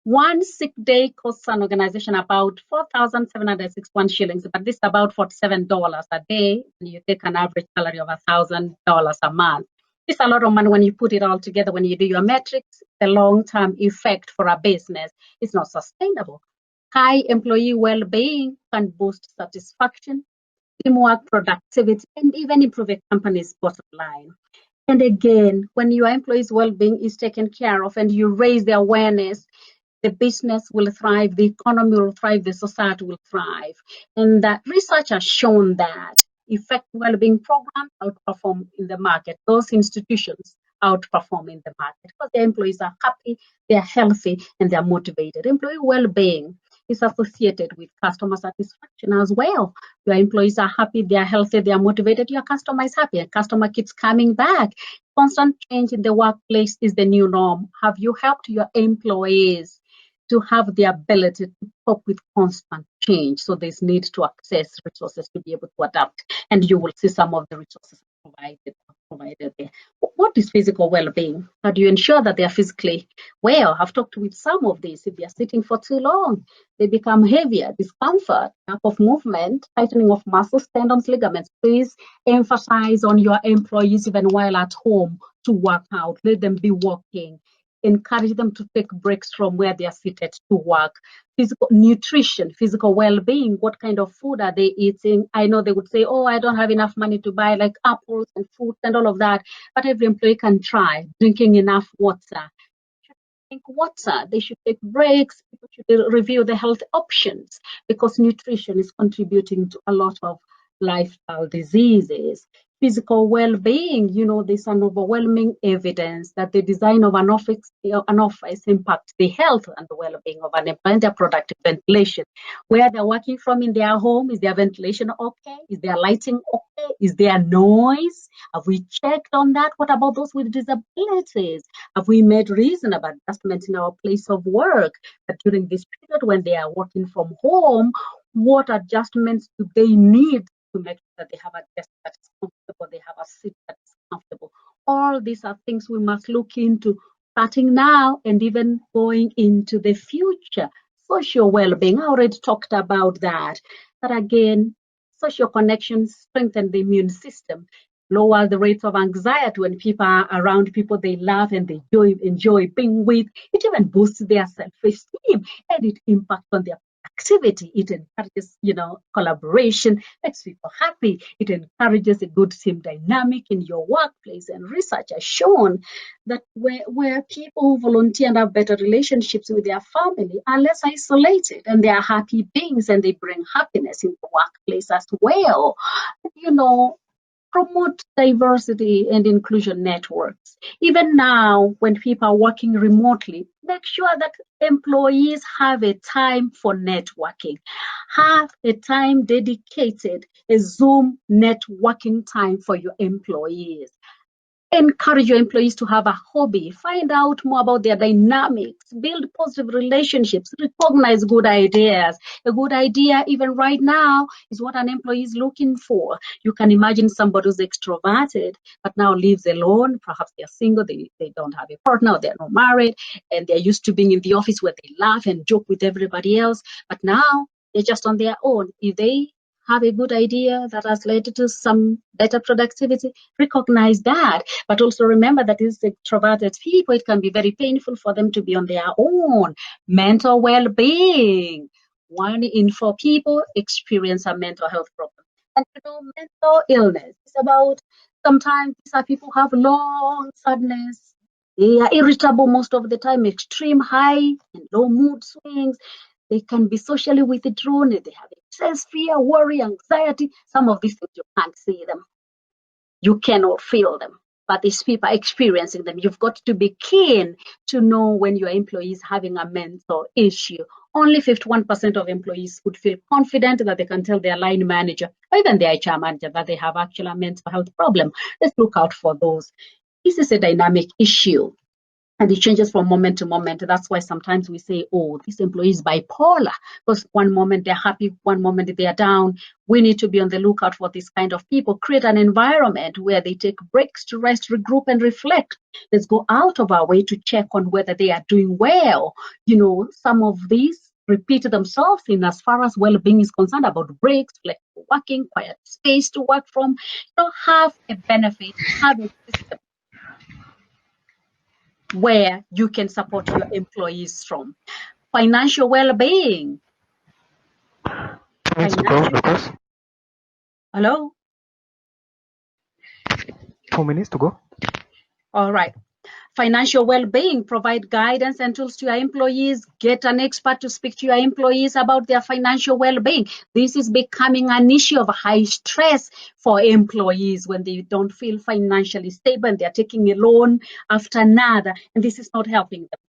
1 sick day costs an organization about 4,761 shillings, but this is about $47 a day. And you take an average salary of $1,000 a month. It's a lot of money when you put it all together. When you do your metrics, the long-term effect for a business is not sustainable. High employee well-being can boost satisfaction, teamwork, productivity, and even improve a company's bottom line. And again, when your employees' well-being is taken care of and you raise the awareness, the business will thrive, the economy will thrive, the society will thrive. And that research has shown that effective well-being programs outperform in the market. Those institutions outperform in the market because their employees are happy, they're healthy, and they're motivated. Employee well-being is associated with customer satisfaction as well. Your employees are happy, they're healthy, they're motivated, your customer is happy, and customer keeps coming back. Constant change in the workplace is the new norm. Have you helped your employees to have the ability to cope with constant change? So there's need to access resources to be able to adapt, and you will see some of the resources provided there. What is physical well-being? How do you ensure that they are physically well? I've talked with some of these. If they are sitting for too long, they become heavier, discomfort, lack of movement, tightening of muscles, tendons, ligaments. Please emphasize on your employees even while at home to work out. Let them be walking. Encourage them to take breaks from where they are seated to work. Physical nutrition, physical well-being. What kind of food are they eating? I know they would say, oh, I don't have enough money to buy like apples and fruits and all of that. But every employee can try drinking enough water. Drink water. They should take breaks. People should review the health options because nutrition is contributing to a lot of lifestyle diseases. physical well-being, there's an overwhelming evidence that the design of an office impacts the health and the well-being of an employee and their productive ventilation. Where they're working from in their home, is their ventilation okay? Is their lighting okay? Is there noise? Have we checked on that? What about those with disabilities? Have we made reasonable adjustments in our place of work? But during this period when they are working from home, what adjustments do they need to make sure that they have a desk that is comfortable, they have a seat that is comfortable? All these are things we must look into starting now and even going into the future. Social well-being, I already talked about that. But again, social connections strengthen the immune system, lower the rates of anxiety when people are around people they love and they enjoy being with. It even boosts their self-esteem and it impacts on their activity. It encourages, collaboration, makes people happy. It encourages a good team dynamic in your workplace. And research has shown that where people who volunteer and have better relationships with their family are less isolated and they are happy beings and they bring happiness in the workplace as well. Promote diversity and inclusion networks. Even now, when people are working remotely, make sure that employees have a time for networking. Have a time dedicated, a Zoom networking time for your employees. Encourage your employees to have a hobby, find out more about their dynamics, build positive relationships, recognize good ideas. A good idea, even right now, is what an employee is looking for. You can imagine somebody who's extroverted, but now lives alone. Perhaps they're single, they don't have a partner, they're not married, and they're used to being in the office where they laugh and joke with everybody else. But now they're just on their own. If they have a good idea that has led to some better productivity, recognize that. But also remember that these extroverted people, it can be very painful for them to be on their own. Mental well-being. 1 in 4 people experience a mental health problem. And mental illness is about, sometimes these are people who have long sadness. They are irritable most of the time, extreme high and low mood swings. They can be socially withdrawn. They have excess fear, worry, anxiety. Some of these things, you can't see them. You cannot feel them. But these people are experiencing them. You've got to be keen to know when your employee is having a mental issue. Only 51% of employees would feel confident that they can tell their line manager or even their HR manager that they have actually a mental health problem. Let's look out for those. This is a dynamic issue. And it changes from moment to moment. That's why sometimes we say, oh, this employee is bipolar, because one moment they're happy, one moment they're down. We need to be on the lookout for this kind of people. Create an environment where they take breaks to rest, regroup, and reflect. Let's go out of our way to check on whether they are doing well. Some of these repeat themselves in as far as well-being is concerned, about breaks, flexible working, quiet space to work from. Have a benefit, have a system where you can support your employees from. Financial well-being. Hello? 4 minutes to go. All right. Financial well-being, provide guidance and tools to your employees. Get an expert to speak to your employees about their financial well-being. This is becoming an issue of high stress for employees when they don't feel financially stable and they're taking a loan after another, and this is not helping them.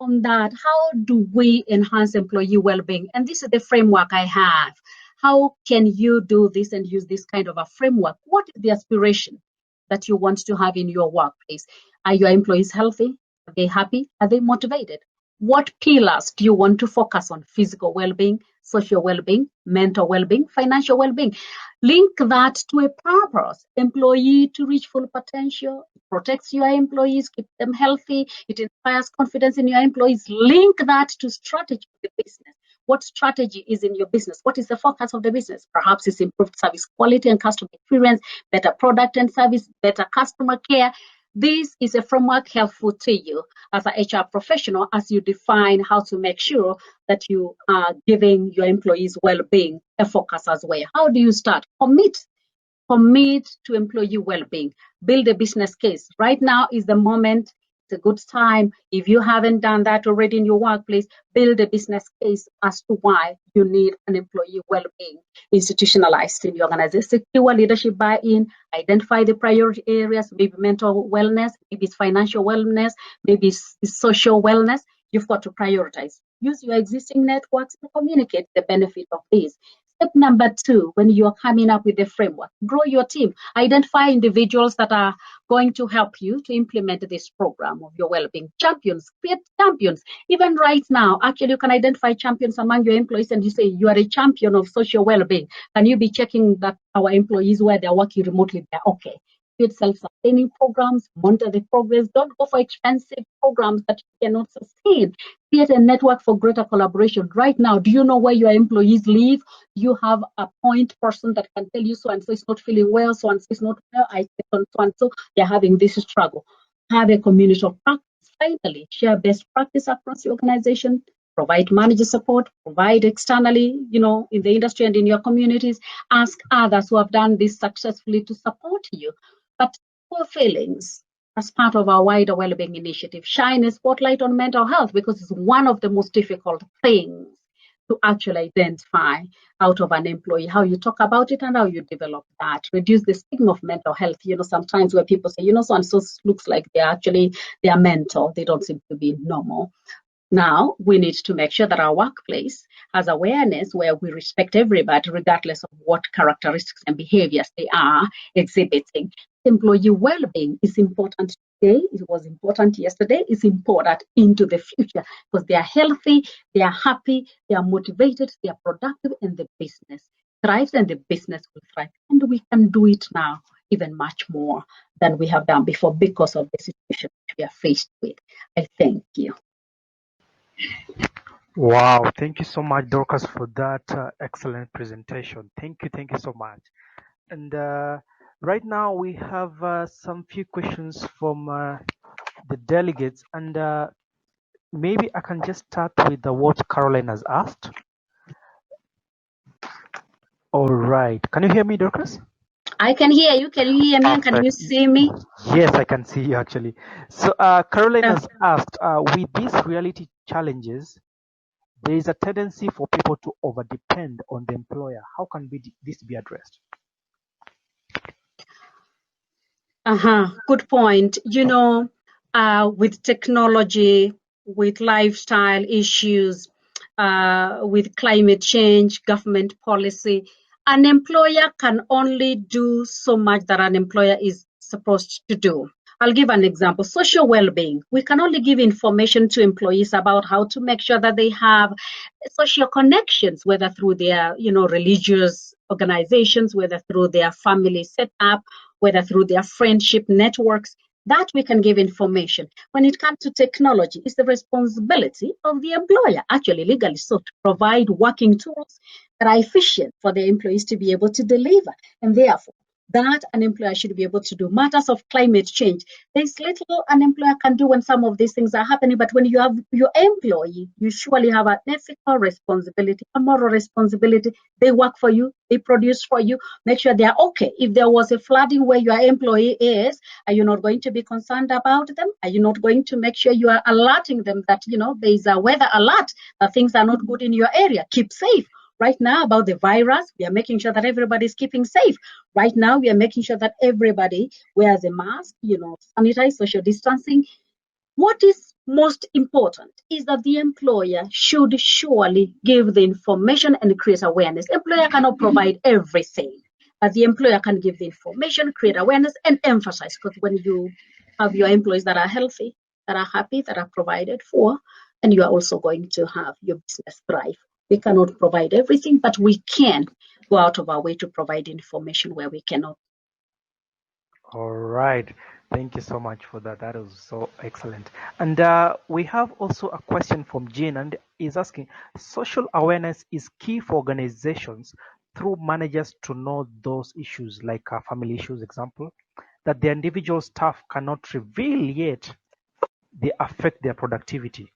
On that, how do we enhance employee well-being? And this is the framework I have. How can you do this and use this kind of a framework? What is the aspiration that you want to have in your workplace? Are your employees healthy? Are they happy? Are they motivated? What pillars do you want to focus on? Physical well-being, social well-being, mental well-being, financial well-being. Link that to a purpose. Employee to reach full potential. It protects your employees, keep them healthy. It inspires confidence in your employees. Link that to strategy of the business. What strategy is in your business? What is the focus of the business? Perhaps it's improved service quality and customer experience, better product and service, better customer care. This is a framework helpful to you as an HR professional as you define how to make sure that you are giving your employees well-being a focus as well. How do you start? Commit to employee well-being. Build a business case. Right now is the moment It's a good time. If you haven't done that already in your workplace, build a business case as to why you need an employee well-being institutionalized in the organization. Secure leadership buy-in, identify the priority areas, maybe mental wellness, maybe it's financial wellness, maybe it's social wellness. You've got to prioritize. Use your existing networks to communicate the benefit of this. Step number 2, when you're coming up with a framework, grow your team. Identify individuals that are going to help you to implement this program of your well-being. Champions, create champions. Even right now, actually, you can identify champions among your employees and you say, you are a champion of social well-being. Can you be checking that our employees, where they're working remotely, they're okay? Create self-sustaining programs, monitor the progress. Don't go for expensive programs that you cannot sustain. Create a network for greater collaboration. Right now, do you know where your employees live? You have a point person that can tell you so and so is not feeling well, so and so is not well, I think so and so they're having this struggle. Have a community of practice. Finally, share best practice across the organization. Provide manager support, provide externally, in the industry and in your communities. Ask others who have done this successfully to support you. But poor feelings, as part of our wider well-being initiative, shine a spotlight on mental health because it's one of the most difficult things to actually identify out of an employee, how you talk about it and how you develop that. Reduce the stigma of mental health. Sometimes where people say, so and so looks like they are mental, they don't seem to be normal. Now, we need to make sure that our workplace has awareness where we respect everybody, regardless of what characteristics and behaviors they are exhibiting. Employee well-being is important today. It was important yesterday. It's important into the future because they are healthy, they are happy, they are motivated, they are productive, and the business thrives and the business will thrive. And we can do it now even much more than we have done before because of the situation we are faced with. I thank you. Wow, thank you so much, Dorcas, for that excellent presentation. Thank you so much. And right now we have some few questions from the delegates, and maybe I can just start with what Caroline has asked. All right, can you hear me, Dorcas? I can hear you. Can you hear me? And can you see me? Yes, I can see you actually. So Caroline has asked, with these reality challenges, there is a tendency for people to overdepend on the employer. How can this be addressed? Good point. With technology, with lifestyle issues, with climate change, government policy, an employer can only do so much that an employer is supposed to do. I'll give an example. Social well-being. We can only give information to employees about how to make sure that they have social connections, whether through their, religious organizations, whether through their family setup, whether through their friendship networks. That we can give information. When it comes to technology, it's the responsibility of the employer, actually legally so, to provide working tools that are efficient for the employees to be able to deliver. And therefore, that an employer should be able to do. Matters of climate change, there's little an employer can do when some of these things are happening, but when you have your employee, you surely have an ethical responsibility, a moral responsibility. They work for you, they produce for you, make sure they're okay. If there was a flooding where your employee is, are you not going to be concerned about them? Are you not going to make sure you are alerting them that, there is a weather alert, that things are not good in your area? Keep safe. Right now, about the virus, we are making sure that everybody is keeping safe. Right now, we are making sure that everybody wears a mask, sanitize, social distancing. What is most important is that the employer should surely give the information and create awareness. Employer cannot provide everything, but the employer can give the information, create awareness, and emphasize. Because when you have your employees that are healthy, that are happy, that are provided for, and you are also going to have your business thrive. We cannot provide everything, but we can go out of our way to provide information where we cannot. All right. Thank you so much for that. That was so excellent. And we have also a question from Jean, and is asking, social awareness is key for organizations through managers to know those issues, like family issues, example, that the individual staff cannot reveal yet they affect their productivity.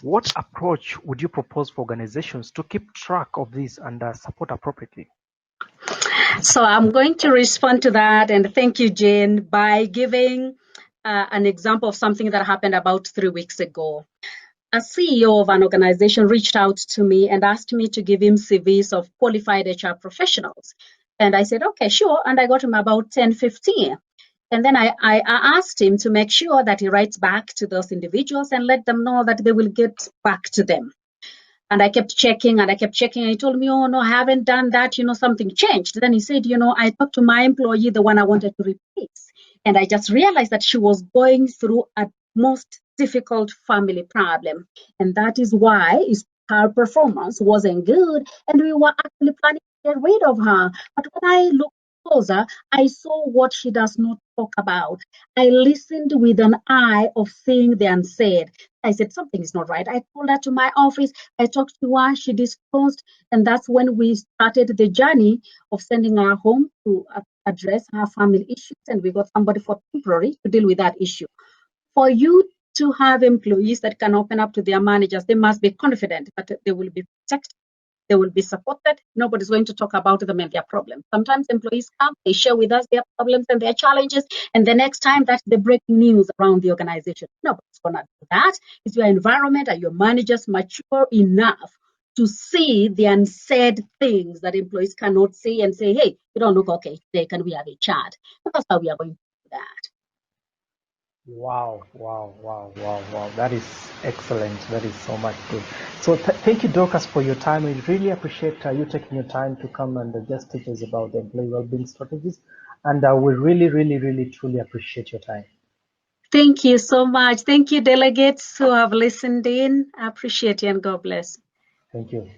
What approach would you propose for organizations to keep track of this and support appropriately? So I'm going to respond to that, and thank you, Jane, by giving an example of something that happened about 3 weeks ago. A CEO of an organization reached out to me and asked me to give him CVs of qualified HR professionals. And I said, okay, sure. And I got him about 10, 15. And then I asked him to make sure that he writes back to those individuals and let them know that they will get back to them. And I kept checking and I kept checking. And he told me, oh, no, I haven't done that. Something changed. Then he said, I talked to my employee, the one I wanted to replace. And I just realized that she was going through a most difficult family problem. And that is why her performance wasn't good. And we were actually planning to get rid of her. But when I looked closer, I saw what she does not talk about. I listened with an eye of seeing the unsaid. I said, something is not right. I called her to my office. I talked to her. She disclosed. And that's when we started the journey of sending her home to address her family issues. And we got somebody for temporary to deal with that issue. For you to have employees that can open up to their managers, they must be confident that they will be protected. They will be supported. Nobody's going to talk about them and their problems. Sometimes employees come, they share with us their problems and their challenges, and the next time that's the breaking news around the organization. Nobody's going to do that. Is your environment and your managers mature enough to see the unsaid things that employees cannot see and say, hey, you don't look okay today, can we have a chat? And that's how we are going to do that. Wow. That is excellent. That is so much good. So thank you, Dorcas, for your time. We really appreciate you taking your time to come and just teach us about the employee well-being strategies. And we really, truly appreciate your time. Thank you so much. Thank you, delegates who have listened in. I appreciate you and God bless. Thank you.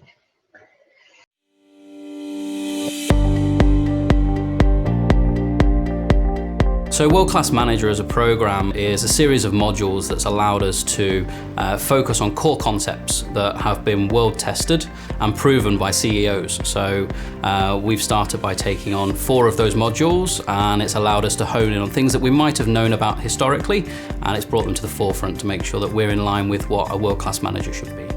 So World Class Manager as a program is a series of modules that's allowed us to focus on core concepts that have been world tested and proven by CEOs. So we've started by taking on 4 of those modules, and it's allowed us to hone in on things that we might have known about historically, and it's brought them to the forefront to make sure that we're in line with what a world class manager should be.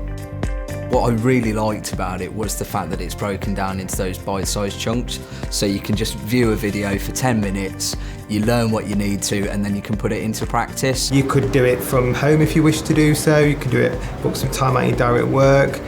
What I really liked about it was the fact that it's broken down into those bite-sized chunks, so you can just view a video for 10 minutes, you learn what you need to, and then you can put it into practice. You could do it from home if you wish to do so. You can do it, book some time out in your diary at work.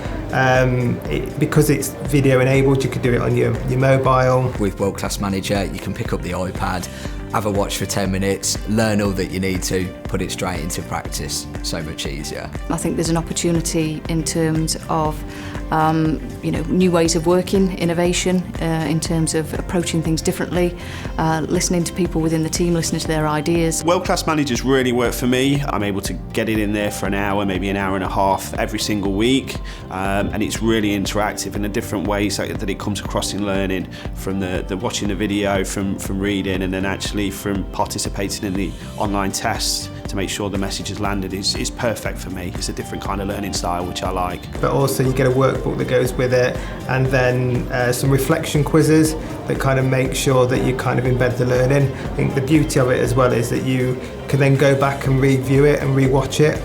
Because it's video enabled, you could do it on your mobile. With World Class Manager, you can pick up the iPad, have a watch for 10 minutes, learn all that you need to, put it straight into practice. So much easier. I think there's an opportunity in terms of new ways of working, innovation, in terms of approaching things differently, listening to people within the team, listening to their ideas. World Class Managers really work for me. I'm able to get it in there for an hour, maybe an hour and a half every single week, and it's really interactive in the different ways that it comes across in learning, from the watching the video, from reading, and then actually from participating in the online tests to make sure the message has landed is perfect for me. It's a different kind of learning style which I like. But also you get a workbook that goes with it, and then some reflection quizzes that kind of make sure that you kind of embed the learning. I think the beauty of it as well is that you can then go back and review it and rewatch it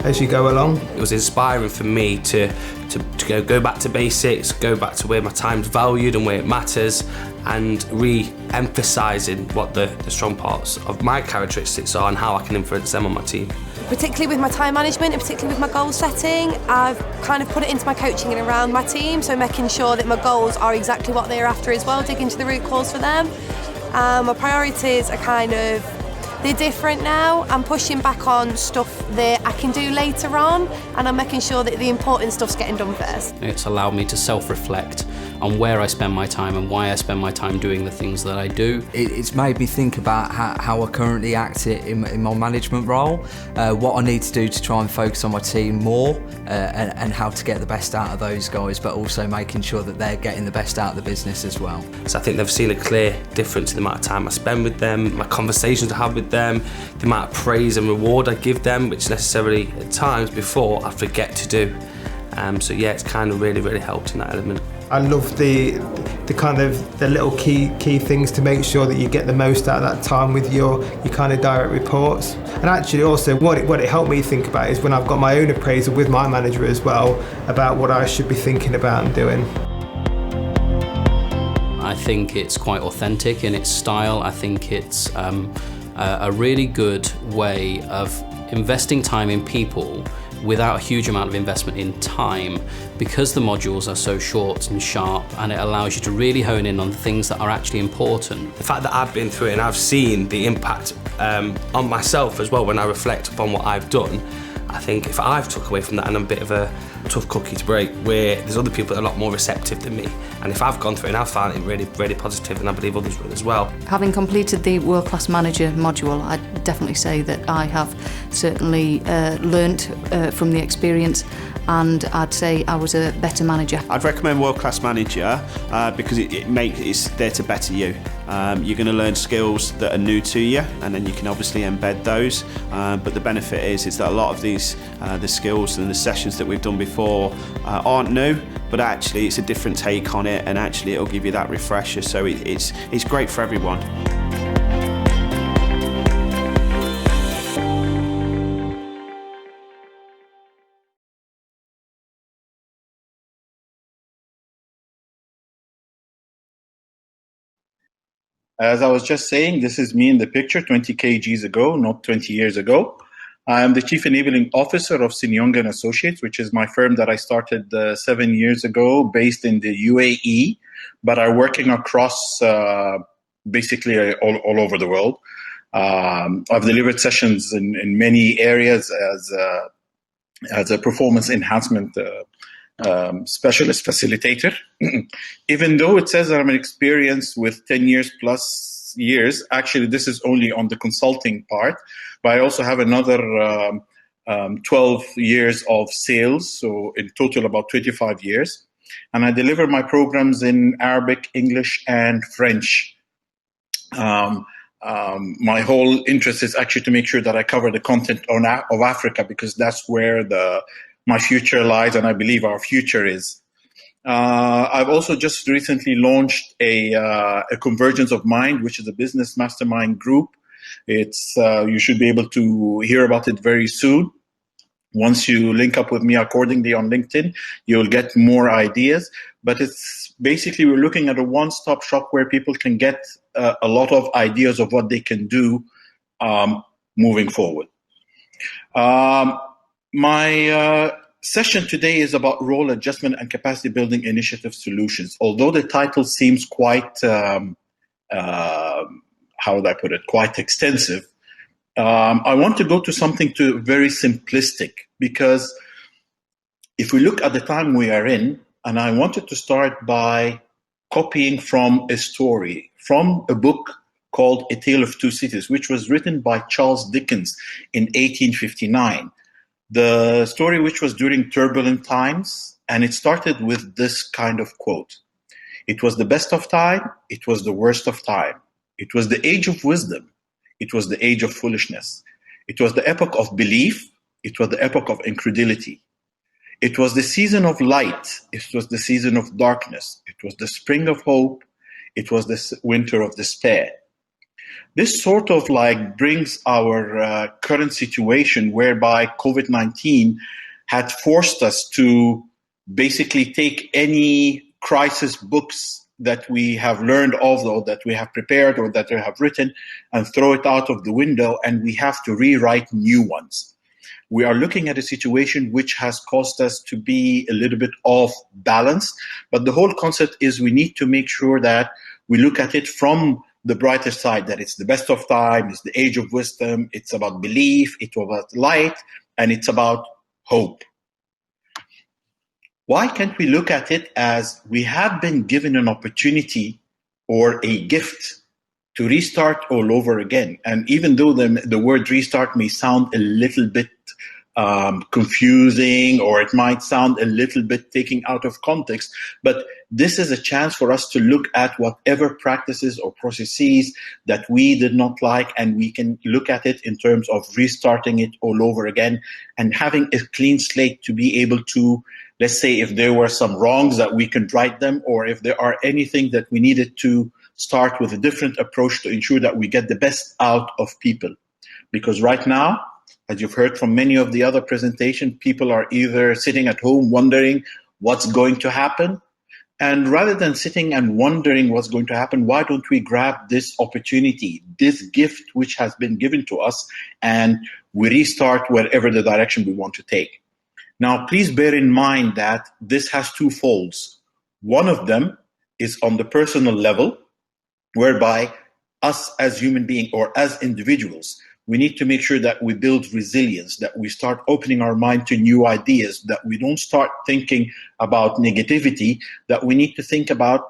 as you go along. It was inspiring for me to go back to basics, go back to where my time's valued and where it matters, and re-emphasising what the strong parts of my characteristics are and how I can influence them on my team. Particularly with my time management and particularly with my goal setting, I've kind of put it into my coaching and around my team, so making sure that my goals are exactly what they're after as well, digging into the root cause for them. My priorities are they're different now. I'm pushing back on stuff that I can do later on, and I'm making sure that the important stuff's getting done first. It's allowed me to self-reflect on where I spend my time and why I spend my time doing the things that I do. It's made me think about how I currently act in my management role, what I need to do to try and focus on my team more, and how to get the best out of those guys, but also making sure that they're getting the best out of the business as well. So I think they've seen a clear difference in the amount of time I spend with them, my conversations I have with them, the amount of praise and reward I give them, which necessarily at times before I forget to do. So yeah, it's kind of really helped in that element. I love the kind of the little key things to make sure that you get the most out of that time with your kind of direct reports. And actually also what it helped me think about is when I've got my own appraisal with my manager as well about what I should be thinking about and doing. I think it's quite authentic in its style. I think it's a really good way of investing time in people without a huge amount of investment in time, because the modules are so short and sharp, and it allows you to really hone in on the things that are actually important. The fact that I've been through it and I've seen the impact on myself as well when I reflect upon what I've done, I think if I've took away from that, and I'm a bit of a tough cookie to break, where there's other people that are a lot more receptive than me, and if I've gone through it and I've found it really, really positive, and I believe others will as well. Having completed the World Class Manager module, I'd definitely say that I have certainly learnt from the experience, and I'd say I was a better manager. I'd recommend World Class Manager because it's there to better you. You're going to learn skills that are new to you, and then you can obviously embed those. But the benefit is that a lot of these the skills and the sessions that we've done before aren't new, but actually it's a different take on it, and actually it'll give you that refresher. So it's great for everyone. As I was just saying, this is me in the picture 20 kgs ago, not 20 years ago. I am the Chief Enabling Officer of Sinyong & Associates, which is my firm that I started 7 years ago, based in the UAE, but are working across basically all over the world. I've delivered sessions in many areas as a performance enhancement specialist facilitator. Even though it says that I'm experienced with 10 years plus years, actually this is only on the consulting part, but I also have another 12 years of sales, so in total about 25 years. And I deliver my programs in Arabic, English, and French. My whole interest is actually to make sure that I cover the content of Africa, because that's where my future lies, and I believe our future is. I've also just recently launched a Convergence of Mind, which is a business mastermind group. It's you should be able to hear about it very soon. Once you link up with me accordingly on LinkedIn, you'll get more ideas. But it's basically, we're looking at a one-stop shop where people can get a lot of ideas of what they can do moving forward. My session today is about role adjustment and capacity building initiative solutions. Although the title seems quite, how would I put it, quite extensive, I want to go to something very simplistic, because if we look at the time we are in, and I wanted to start by copying from a story, from a book called A Tale of Two Cities, which was written by Charles Dickens in 1859. The story, which was during turbulent times, and it started with this kind of quote: "It was the best of time, it was the worst of time. It was the age of wisdom, it was the age of foolishness. It was the epoch of belief, it was the epoch of incredulity. It was the season of light, it was the season of darkness. It was the spring of hope, it was the winter of despair." This sort of brings our current situation, whereby COVID-19 had forced us to basically take any crisis books that we have learned of, or that we have prepared, or that we have written, and throw it out of the window, and we have to rewrite new ones. We are looking at a situation which has caused us to be a little bit off balance, but the whole concept is we need to make sure that we look at it from the brighter side, that it's the best of time, it's the age of wisdom, it's about belief, it's about light, and it's about hope. Why can't we look at it as we have been given an opportunity or a gift to restart all over again? And even though the word restart may sound a little bit confusing, or it might sound a little bit taken out of context, but this is a chance for us to look at whatever practices or processes that we did not like, and we can look at it in terms of restarting it all over again and having a clean slate to be able to, let's say, if there were some wrongs, that we can right them, or if there are anything that we needed to start with a different approach to ensure that we get the best out of people. Because right now, as you've heard from many of the other presentations, people are either sitting at home wondering what's going to happen, And rather than sitting and wondering what's going to happen, why don't we grab this opportunity, this gift which has been given to us, and we restart wherever the direction we want to take. Now, please bear in mind that this has two folds. One of them is on the personal level, whereby us as human beings or as individuals, we need to make sure that we build resilience, that we start opening our mind to new ideas, that we don't start thinking about negativity, that we need to think about,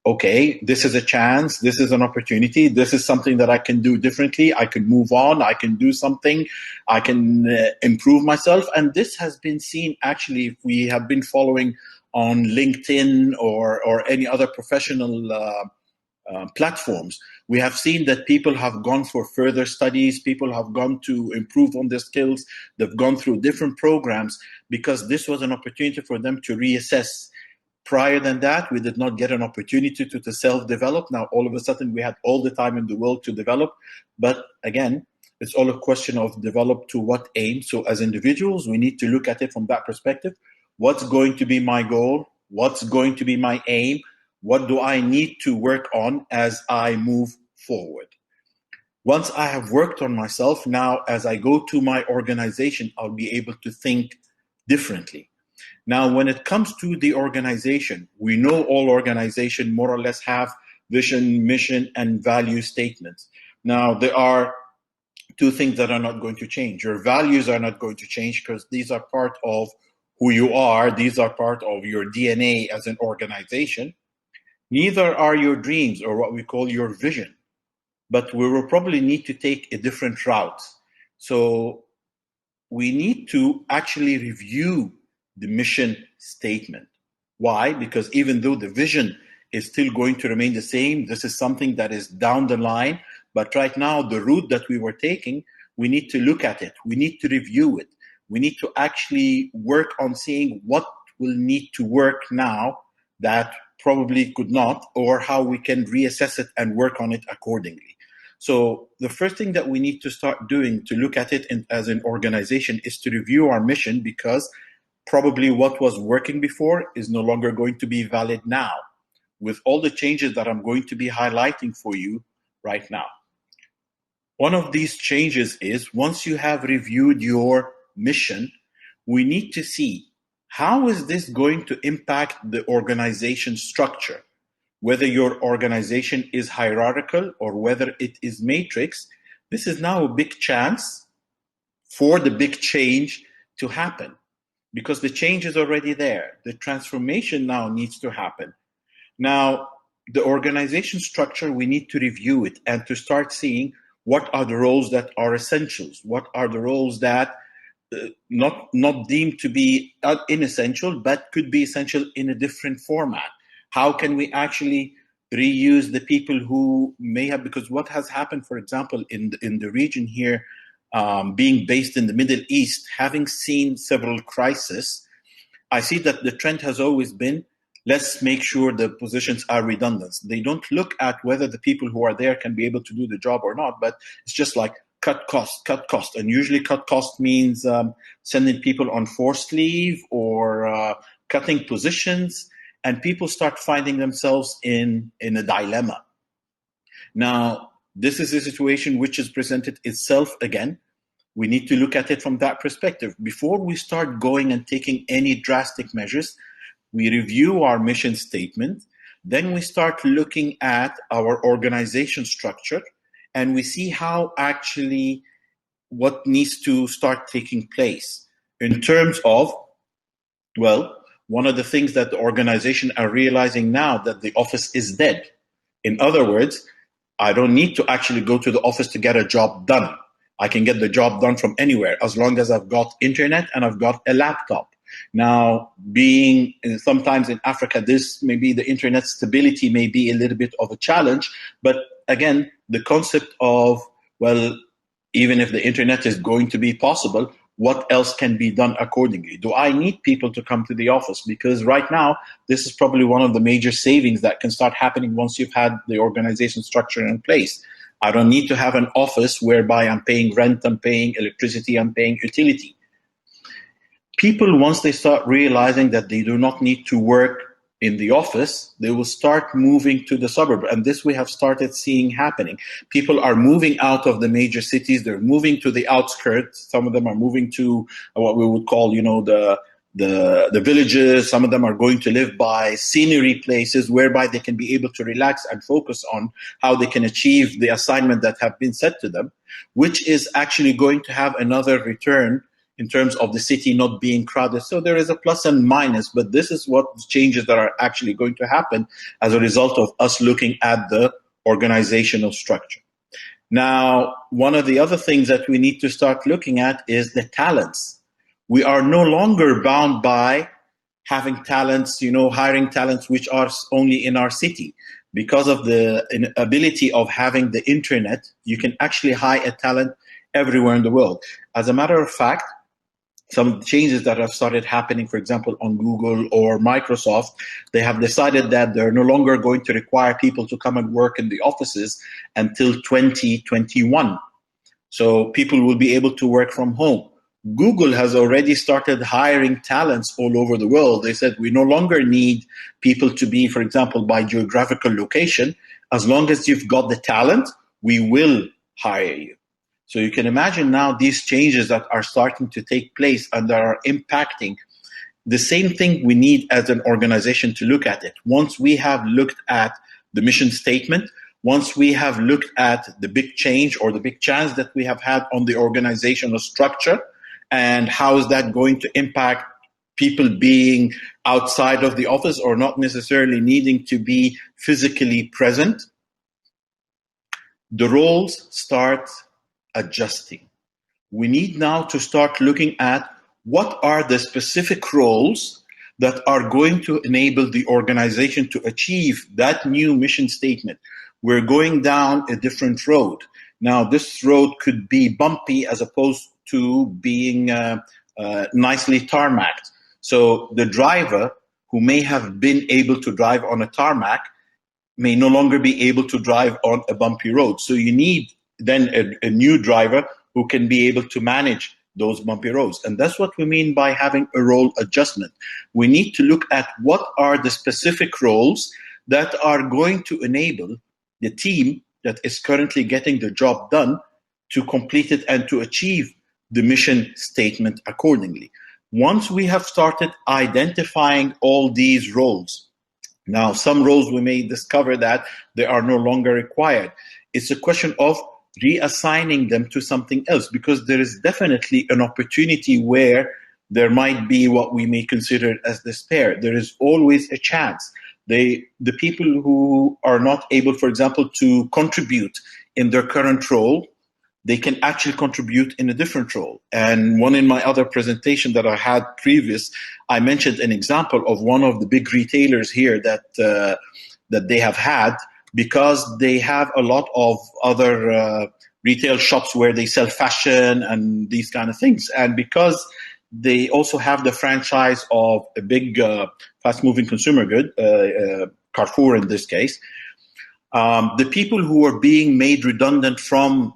okay, this is a chance, this is an opportunity, this is something that I can do differently, I can move on, I can do something, I can improve myself. And this has been seen, actually, if we have been following on LinkedIn or any other professional platforms, we have seen that people have gone for further studies, people have gone to improve on their skills, they've gone through different programs because this was an opportunity for them to reassess. Prior than that, we did not get an opportunity to self-develop. Now, all of a sudden, we had all the time in the world to develop. But again, it's all a question of develop to what aim. So as individuals, we need to look at it from that perspective. What's going to be my goal? What's going to be my aim? What do I need to work on as I move forward? Once I have worked on myself, now as I go to my organization, I'll be able to think differently. Now, when it comes to the organization, we know all organizations more or less have vision, mission, and value statements. Now, there are two things that are not going to change. Your values are not going to change because these are part of who you are. These are part of your DNA as an organization. Neither are your dreams or what we call your vision, but we will probably need to take a different route. So we need to actually review the mission statement. Why? Because even though the vision is still going to remain the same, this is something that is down the line. But right now, the route that we were taking, we need to look at it. We need to review it. We need to actually work on seeing what will need to work now that probably could not, or how we can reassess it and work on it accordingly. So the first thing that we need to start doing to look at it as an organization is to review our mission, because probably what was working before is no longer going to be valid now, with all the changes that I'm going to be highlighting for you right now. One of these changes is, once you have reviewed your mission, we need to see how is this going to impact the organization structure. Whether your organization is hierarchical or whether it is matrix, this is now a big chance for the big change to happen, because the change is already there. The transformation now needs to happen. Now, the organization structure, we need to review it and to start seeing what are the roles that are essentials, what are the roles that not deemed to be inessential, but could be essential in a different format. How can we actually reuse the people who may have, because what has happened, for example, in the region here, being based in the Middle East, having seen several crises, I see that the trend has always been, let's make sure the positions are redundant. They don't look at whether the people who are there can be able to do the job or not, but it's just like cut cost. And usually cut cost means sending people on forced leave or cutting positions, and people start finding themselves in a dilemma. Now, this is a situation which has presented itself again. We need to look at it from that perspective. Before we start going and taking any drastic measures, we review our mission statement, then we start looking at our organization structure, and we see how actually what needs to start taking place in terms of, well, one of the things that the organization are realizing now, that the office is dead. In other words, I don't need to actually go to the office to get a job done. I can get the job done from anywhere as long as I've got internet and I've got a laptop. Now, being sometimes in Africa, this maybe the internet stability may be a little bit of a challenge. But again, the concept of, well, even if the internet is going to be possible, what else can be done accordingly? Do I need people to come to the office? Because right now, this is probably one of the major savings that can start happening once you've had the organization structure in place. I don't need to have an office whereby I'm paying rent, I'm paying electricity, I'm paying utility. People, once they start realizing that they do not need to work in the office, they will start moving to the suburb. And this we have started seeing happening. People are moving out of the major cities. They're moving to the outskirts. Some of them are moving to what we would call, the villages. Some of them are going to live by scenery places whereby they can be able to relax and focus on how they can achieve the assignment that have been set to them, which is actually going to have another return in terms of the city not being crowded. So there is a plus and minus, but this is what changes that are actually going to happen as a result of us looking at the organizational structure. Now, one of the other things that we need to start looking at is the talents. We are no longer bound by having talents, hiring talents which are only in our city. Because of the ability of having the internet, you can actually hire a talent everywhere in the world. As a matter of fact, some changes that have started happening, for example, on Google or Microsoft, they have decided that they're no longer going to require people to come and work in the offices until 2021. So people will be able to work from home. Google has already started hiring talents all over the world. They said we no longer need people to be, for example, by geographical location. As long as you've got the talent, we will hire you. So you can imagine now these changes that are starting to take place and that are impacting the same thing we need as an organization to look at it. Once we have looked at the mission statement, once we have looked at the big change or the big chance that we have had on the organizational structure, and how is that going to impact people being outside of the office or not necessarily needing to be physically present, the roles start adjusting. We need now to start looking at what are the specific roles that are going to enable the organization to achieve that new mission statement. We're going down a different road. Now, this road could be bumpy as opposed to being nicely tarmacked. So the driver who may have been able to drive on a tarmac may no longer be able to drive on a bumpy road. So you need then a new driver who can be able to manage those bumpy roads. And that's what we mean by having a role adjustment. We need to look at what are the specific roles that are going to enable the team that is currently getting the job done to complete it and to achieve the mission statement accordingly. Once we have started identifying all these roles, now some roles we may discover that they are no longer required. It's a question of reassigning them to something else, because there is definitely an opportunity where there might be what we may consider as despair. There is always a chance. The people who are not able, for example, to contribute in their current role, they can actually contribute in a different role. And one in my other presentation that I had previous, I mentioned an example of one of the big retailers here that they have had, because they have a lot of other retail shops where they sell fashion and these kind of things. And because they also have the franchise of a big fast-moving consumer good, Carrefour in this case, the people who were being made redundant from,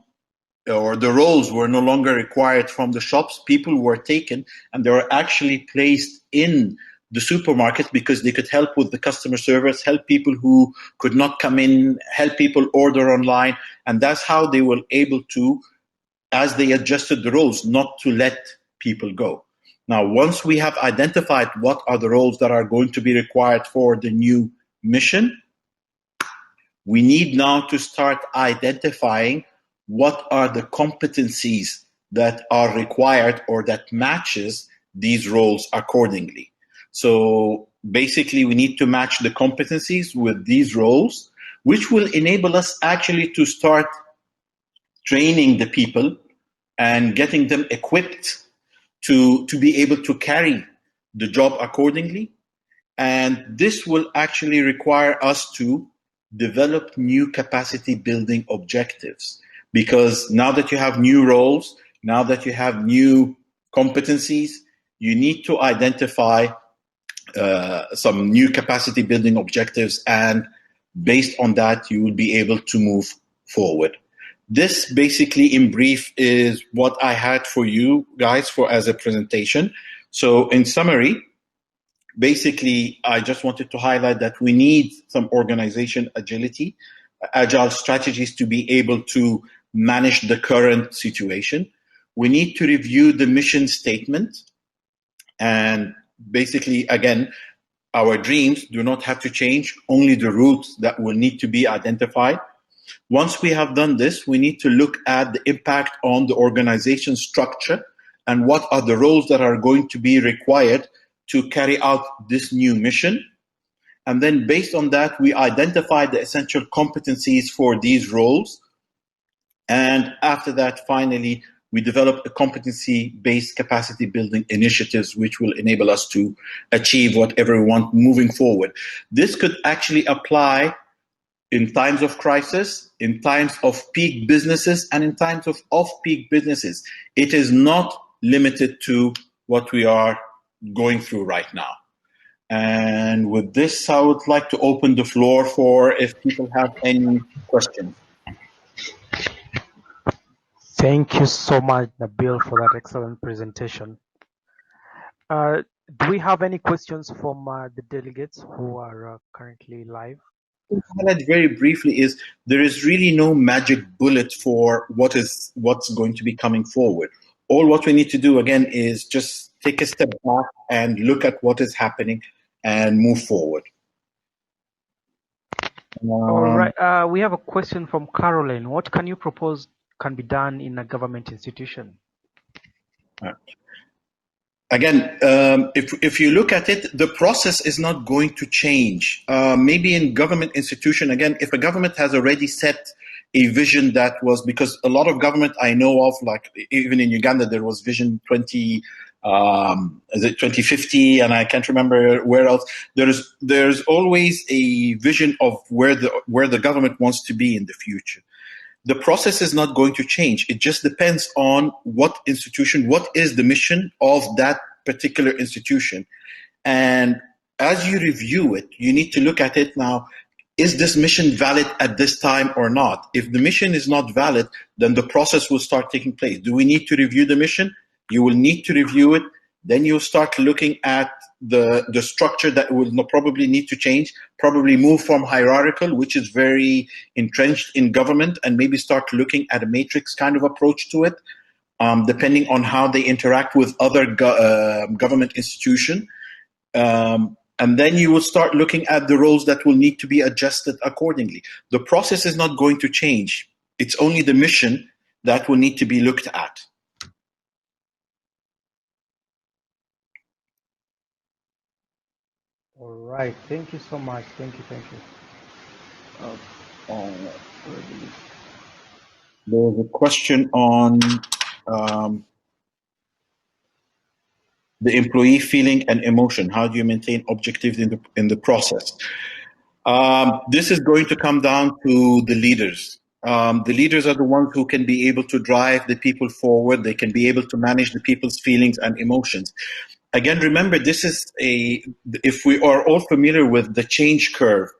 or the roles were no longer required from the shops, people were taken and they were actually placed in the supermarket because they could help with the customer service, help people who could not come in, help people order online. And that's how they were able to, as they adjusted the roles, not to let people go. Now, once we have identified what are the roles that are going to be required for the new mission, we need now to start identifying what are the competencies that are required or that matches these roles accordingly. So basically, we need to match the competencies with these roles, which will enable us actually to start training the people and getting them equipped to be able to carry the job accordingly. And this will actually require us to develop new capacity building objectives. Because now that you have new roles, now that you have new competencies, you need to identify some new capacity building objectives, and based on that, you will be able to move forward. This basically, in brief, is what I had for you guys as a presentation. So in summary, Basically, I just wanted to highlight that we need some organization agility, agile strategies to be able to manage the current situation. We need to review the mission statement. And basically, again, our dreams do not have to change, only the routes that will need to be identified. Once we have done this, we need to look at the impact on the organization structure and what are the roles that are going to be required to carry out this new mission. And then based on that, we identify the essential competencies for these roles. And after that, finally, we develop a competency-based capacity building initiatives, which will enable us to achieve whatever we want moving forward. This could actually apply in times of crisis, in times of peak businesses, and in times of off-peak businesses. It is not limited to what we are going through right now. And with this, I would like to open the floor for if people have any questions. Thank you so much, Nabil, for that excellent presentation. Do we have any questions from the delegates who are currently live? Highlight very briefly is there is really no magic bullet for what's going to be coming forward. All what we need to do again is just take a step back and look at what is happening and move forward. All right. We have a question from Caroline. What can you propose can be done in a government institution? Again, if you look at it, the process is not going to change. Maybe in government institution, again, if a government has already set a vision that was, because a lot of government I know of, like even in Uganda, there was Vision 2050, and I can't remember where else. There's always a vision of where the government wants to be in the future. The process is not going to change. It just depends on what institution, what is the mission of that particular institution. And as you review it, you need to look at it now. Is this mission valid at this time or not? If the mission is not valid, then the process will start taking place. Do we need to review the mission? You will need to review it. Then you'll start looking at the structure that will probably need to change, probably move from hierarchical, which is very entrenched in government, and maybe start looking at a matrix kind of approach to it, depending on how they interact with other government institutions. And then you will start looking at the roles that will need to be adjusted accordingly. The process is not going to change. It's only the mission that will need to be looked at. All right. Thank you so much. Thank you. There was a question on the employee feeling and emotion. How do you maintain objectives in the process? This is going to come down to the leaders. The leaders are the ones who can be able to drive the people forward. They can be able to manage the people's feelings and emotions. Again, remember, if we are all familiar with the change curve,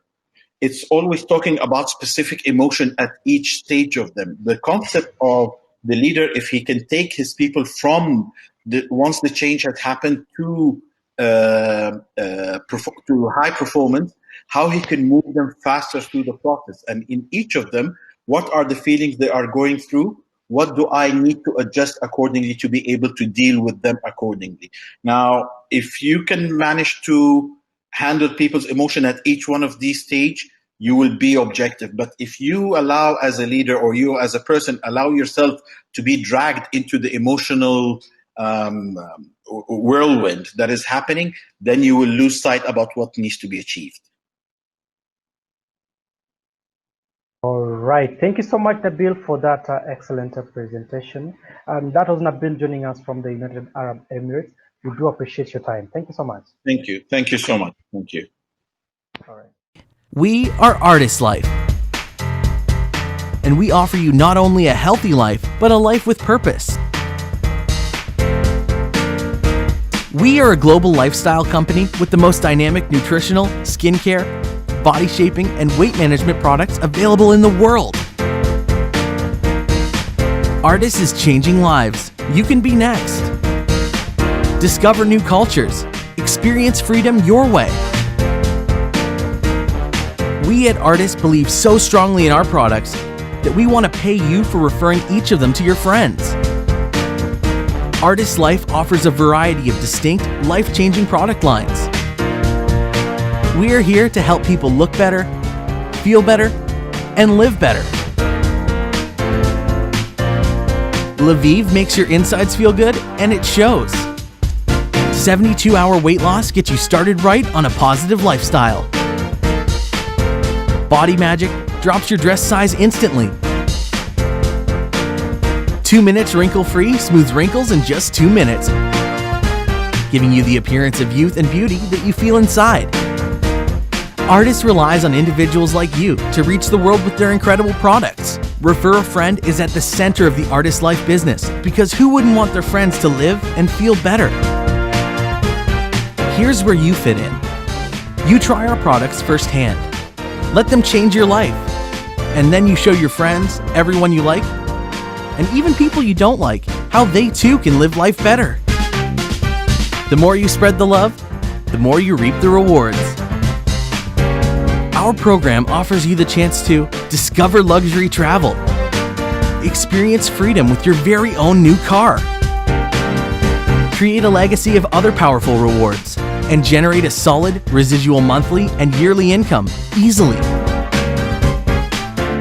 it's always talking about specific emotion at each stage of them. The concept of the leader, if he can take his people from once the change has happened to high performance, how he can move them faster through the process. And in each of them, what are the feelings they are going through? What do I need to adjust accordingly to be able to deal with them accordingly? Now, if you can manage to handle people's emotion at each one of these stages, you will be objective. But if you allow as a leader, or you as a person allow yourself to be dragged into the emotional whirlwind that is happening, then you will lose sight about what needs to be achieved. All right. Thank you so much, Nabil, for that excellent presentation. That was Nabil joining us from the United Arab Emirates. We do appreciate your time. Thank you so much. Thank you. Thank you so much. Thank you. All right. We are Artist Life, and we offer you not only a healthy life, but a life with purpose. We are a global lifestyle company with the most dynamic nutritional, skincare, body shaping, and weight management products available in the world. Artis is changing lives. You can be next. Discover new cultures, Experience freedom your way. We at Artis believe so strongly in our products that we want to pay you for referring each of them to your friends. Artis Life offers a variety of distinct, life-changing product lines. We are here to help people look better, feel better, and live better. Lviv makes your insides feel good, and it shows. 72-hour weight loss gets you started right on a positive lifestyle. Body Magic drops your dress size instantly. 2 minutes wrinkle-free smooths wrinkles in just 2 minutes, giving you the appearance of youth and beauty that you feel inside. Artis relies on individuals like you to reach the world with their incredible products. Refer a Friend is at the center of the Artis Life business because who wouldn't want their friends to live and feel better? Here's where you fit in. You try our products firsthand. Let them change your life. And then you show your friends, everyone you like, and even people you don't like, how they too can live life better. The more you spread the love, the more you reap the rewards. Our program offers you the chance to discover luxury travel, experience freedom with your very own new car, create a legacy of other powerful rewards, and generate a solid residual monthly and yearly income easily.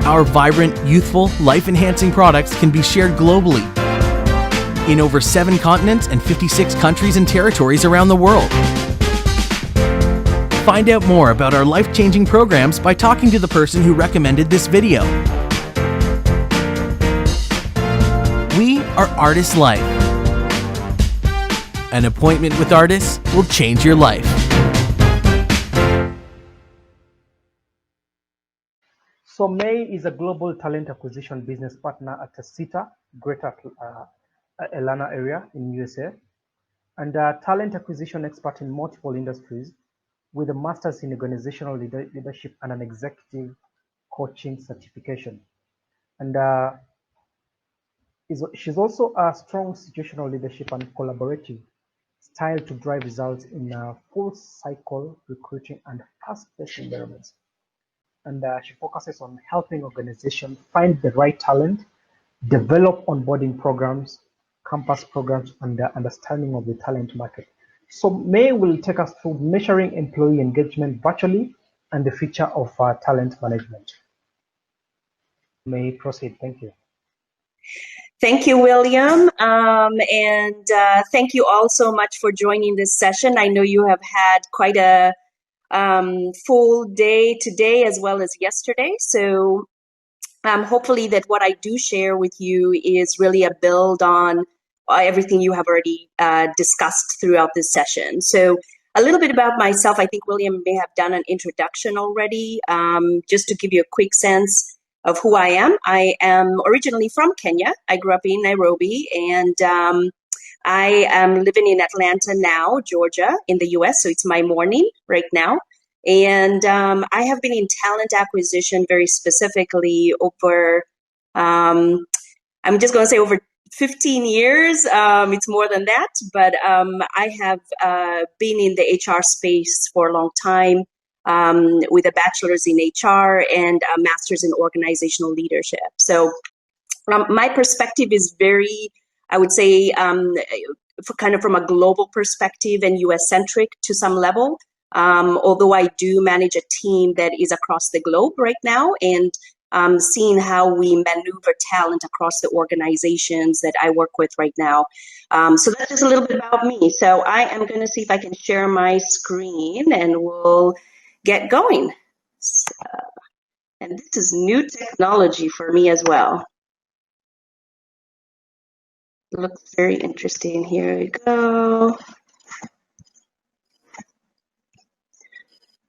Our vibrant, youthful, life-enhancing products can be shared globally in over 7 continents and 56 countries and territories around the world. Find out more about our life-changing programs by talking to the person who recommended this video. We are Artis Life. An appointment with Artis will change your life. So May is a global talent acquisition business partner at CETA, Greater Atlanta area in USA, and a talent acquisition expert in multiple industries with a master's in organizational leadership and an executive coaching certification. And she's also a strong situational leadership and collaborative style to drive results in full cycle recruiting and fast-paced environments. And she focuses on helping organizations find the right talent, develop onboarding programs, campus programs, and the understanding of the talent market. So May will take us through measuring employee engagement virtually and the future of talent management. May proceed. Thank you. Thank you, William. And thank you all so much for joining this session. I know you have had quite a full day today as well as yesterday. So hopefully that what I do share with you is really a build on everything you have already discussed throughout this session. So a little bit about myself. I think William may have done an introduction already. Just to give you a quick sense of who I am. I am originally from Kenya. I grew up in Nairobi, and I am living in Atlanta now, Georgia, in the US. So it's my morning right now. And I have been in talent acquisition very specifically over, I'm just going to say over 15 years. It's more than that, but I have been in the HR space for a long time with a bachelor's in HR and a master's in organizational leadership. So my perspective is very, I would say, kind of from a global perspective and US-centric to some level. Although I do manage a team that is across the globe right now, and seeing how we maneuver talent across the organizations that I work with right now. So that's just a little bit about me. So I am going to see if I can share my screen and we'll get going. So, and this is new technology for me as well. Looks very interesting. Here we go.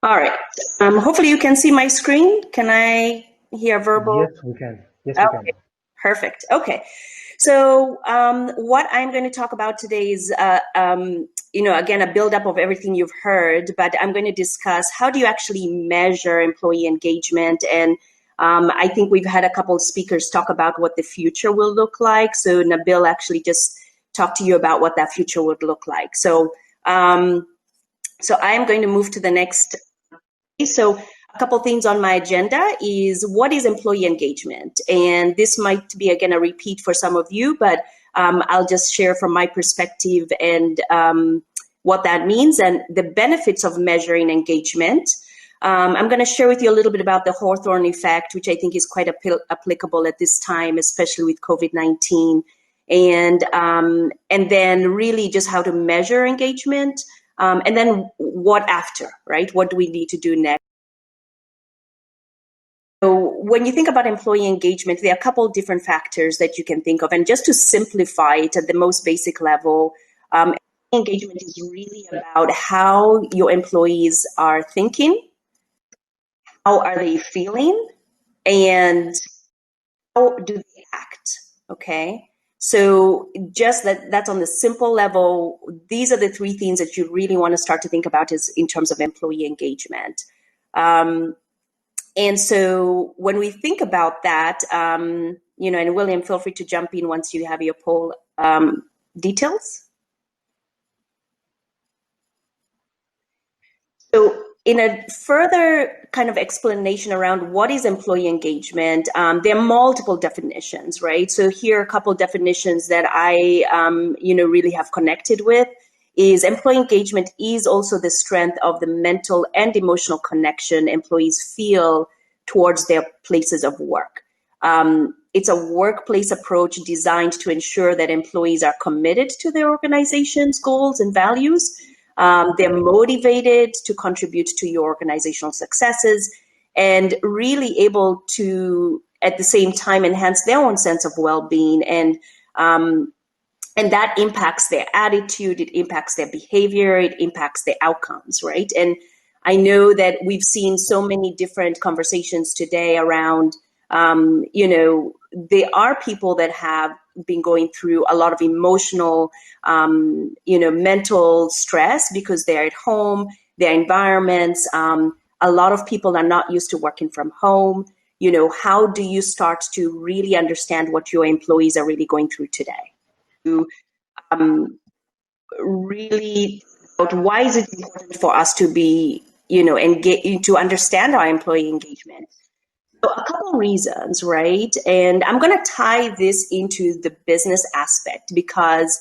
All right. Hopefully you can see my screen. Can I hear verbal? Yes, we can. Yes, we can. Perfect. Okay. So what I'm going to talk about today is, again, a buildup of everything you've heard, but I'm going to discuss how do you actually measure employee engagement. And I think we've had a couple of speakers talk about what the future will look like. So Nabil actually just talked to you about what that future would look like. So So I'm going to move to the next. So a couple things on my agenda is what is employee engagement? And this might be, again, a repeat for some of you, but I'll just share from my perspective and what that means and the benefits of measuring engagement. I'm going to share with you a little bit about the Hawthorne effect, which I think is quite applicable at this time, especially with COVID-19. And then really just how to measure engagement. And then what after, right? What do we need to do next? So when you think about employee engagement, there are a couple of different factors that you can think of. And just to simplify it at the most basic level, engagement is really about how your employees are thinking, how are they feeling, and how do they act, okay? So just that's on the simple level. These are the three things that you really want to start to think about is in terms of employee engagement. And so when we think about that, and William, feel free to jump in once you have your poll details. So in a further kind of explanation around what is employee engagement, there are multiple definitions, right? So here are a couple of definitions that I, really have connected with. Is employee engagement is also the strength of the mental and emotional connection employees feel towards their places of work. It's a workplace approach designed to ensure that employees are committed to their organization's goals and values. They're motivated to contribute to your organizational successes and really able to, at the same time, enhance their own sense of well-being. And that impacts their attitude, it impacts their behavior, it impacts their outcomes, right? And I know that we've seen so many different conversations today around, there are people that have been going through a lot of emotional, mental stress because they're at home, their environments. A lot of people are not used to working from home. How do you start to really understand what your employees are really going through today? Really, why is it important for us to be, to understand our employee engagement? So a couple reasons, right? And I'm going to tie this into the business aspect because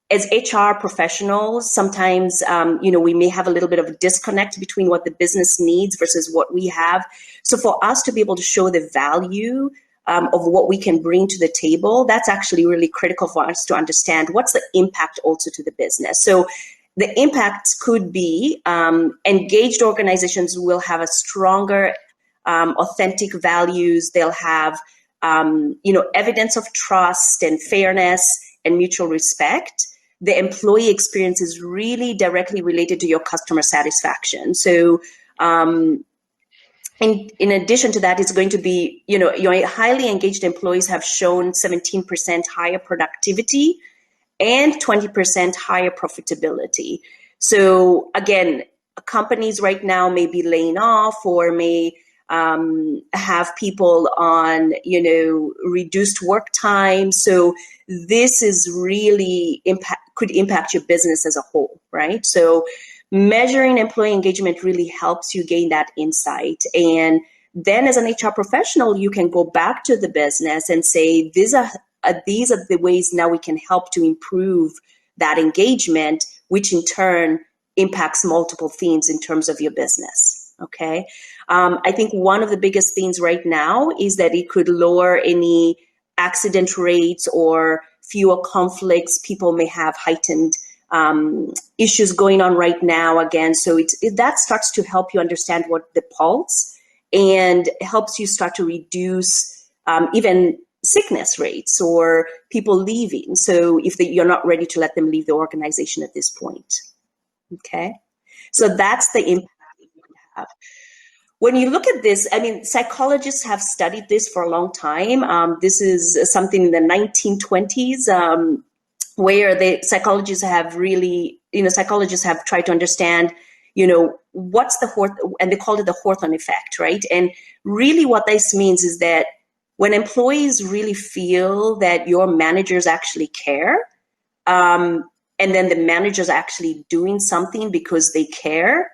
as HR professionals, sometimes, we may have a little bit of a disconnect between what the business needs versus what we have. So for us to be able to show the value of what we can bring to the table, that's actually really critical for us to understand what's the impact also to the business. So the impacts could be engaged organizations will have a stronger, authentic values. They'll have, evidence of trust and fairness and mutual respect. The employee experience is really directly related to your customer satisfaction. So, in addition to that, it's going to be, your highly engaged employees have shown 17% higher productivity and 20% higher profitability. So again, companies right now may be laying off or may have people on, reduced work time. So this is really could impact your business as a whole, right? So measuring employee engagement really helps you gain that insight. And then as an HR professional, you can go back to the business and say, these are the ways now we can help to improve that engagement, which in turn impacts multiple things in terms of your business. Okay. I think one of the biggest things right now is that it could lower any accident rates or fewer conflicts. People may have heightened issues going on right now again. So that starts to help you understand what the pulse and helps you start to reduce even sickness rates or people leaving. So if you're not ready to let them leave the organization at this point. Okay. So that's the impact that you can have. When you look at this, psychologists have studied this for a long time. This is something in the 1920s where the psychologists have really, psychologists have tried to understand, what's the Hawthorne, and they called it the Hawthorne effect, right? And really what this means is that when employees really feel that your managers actually care, and then the managers are actually doing something because they care,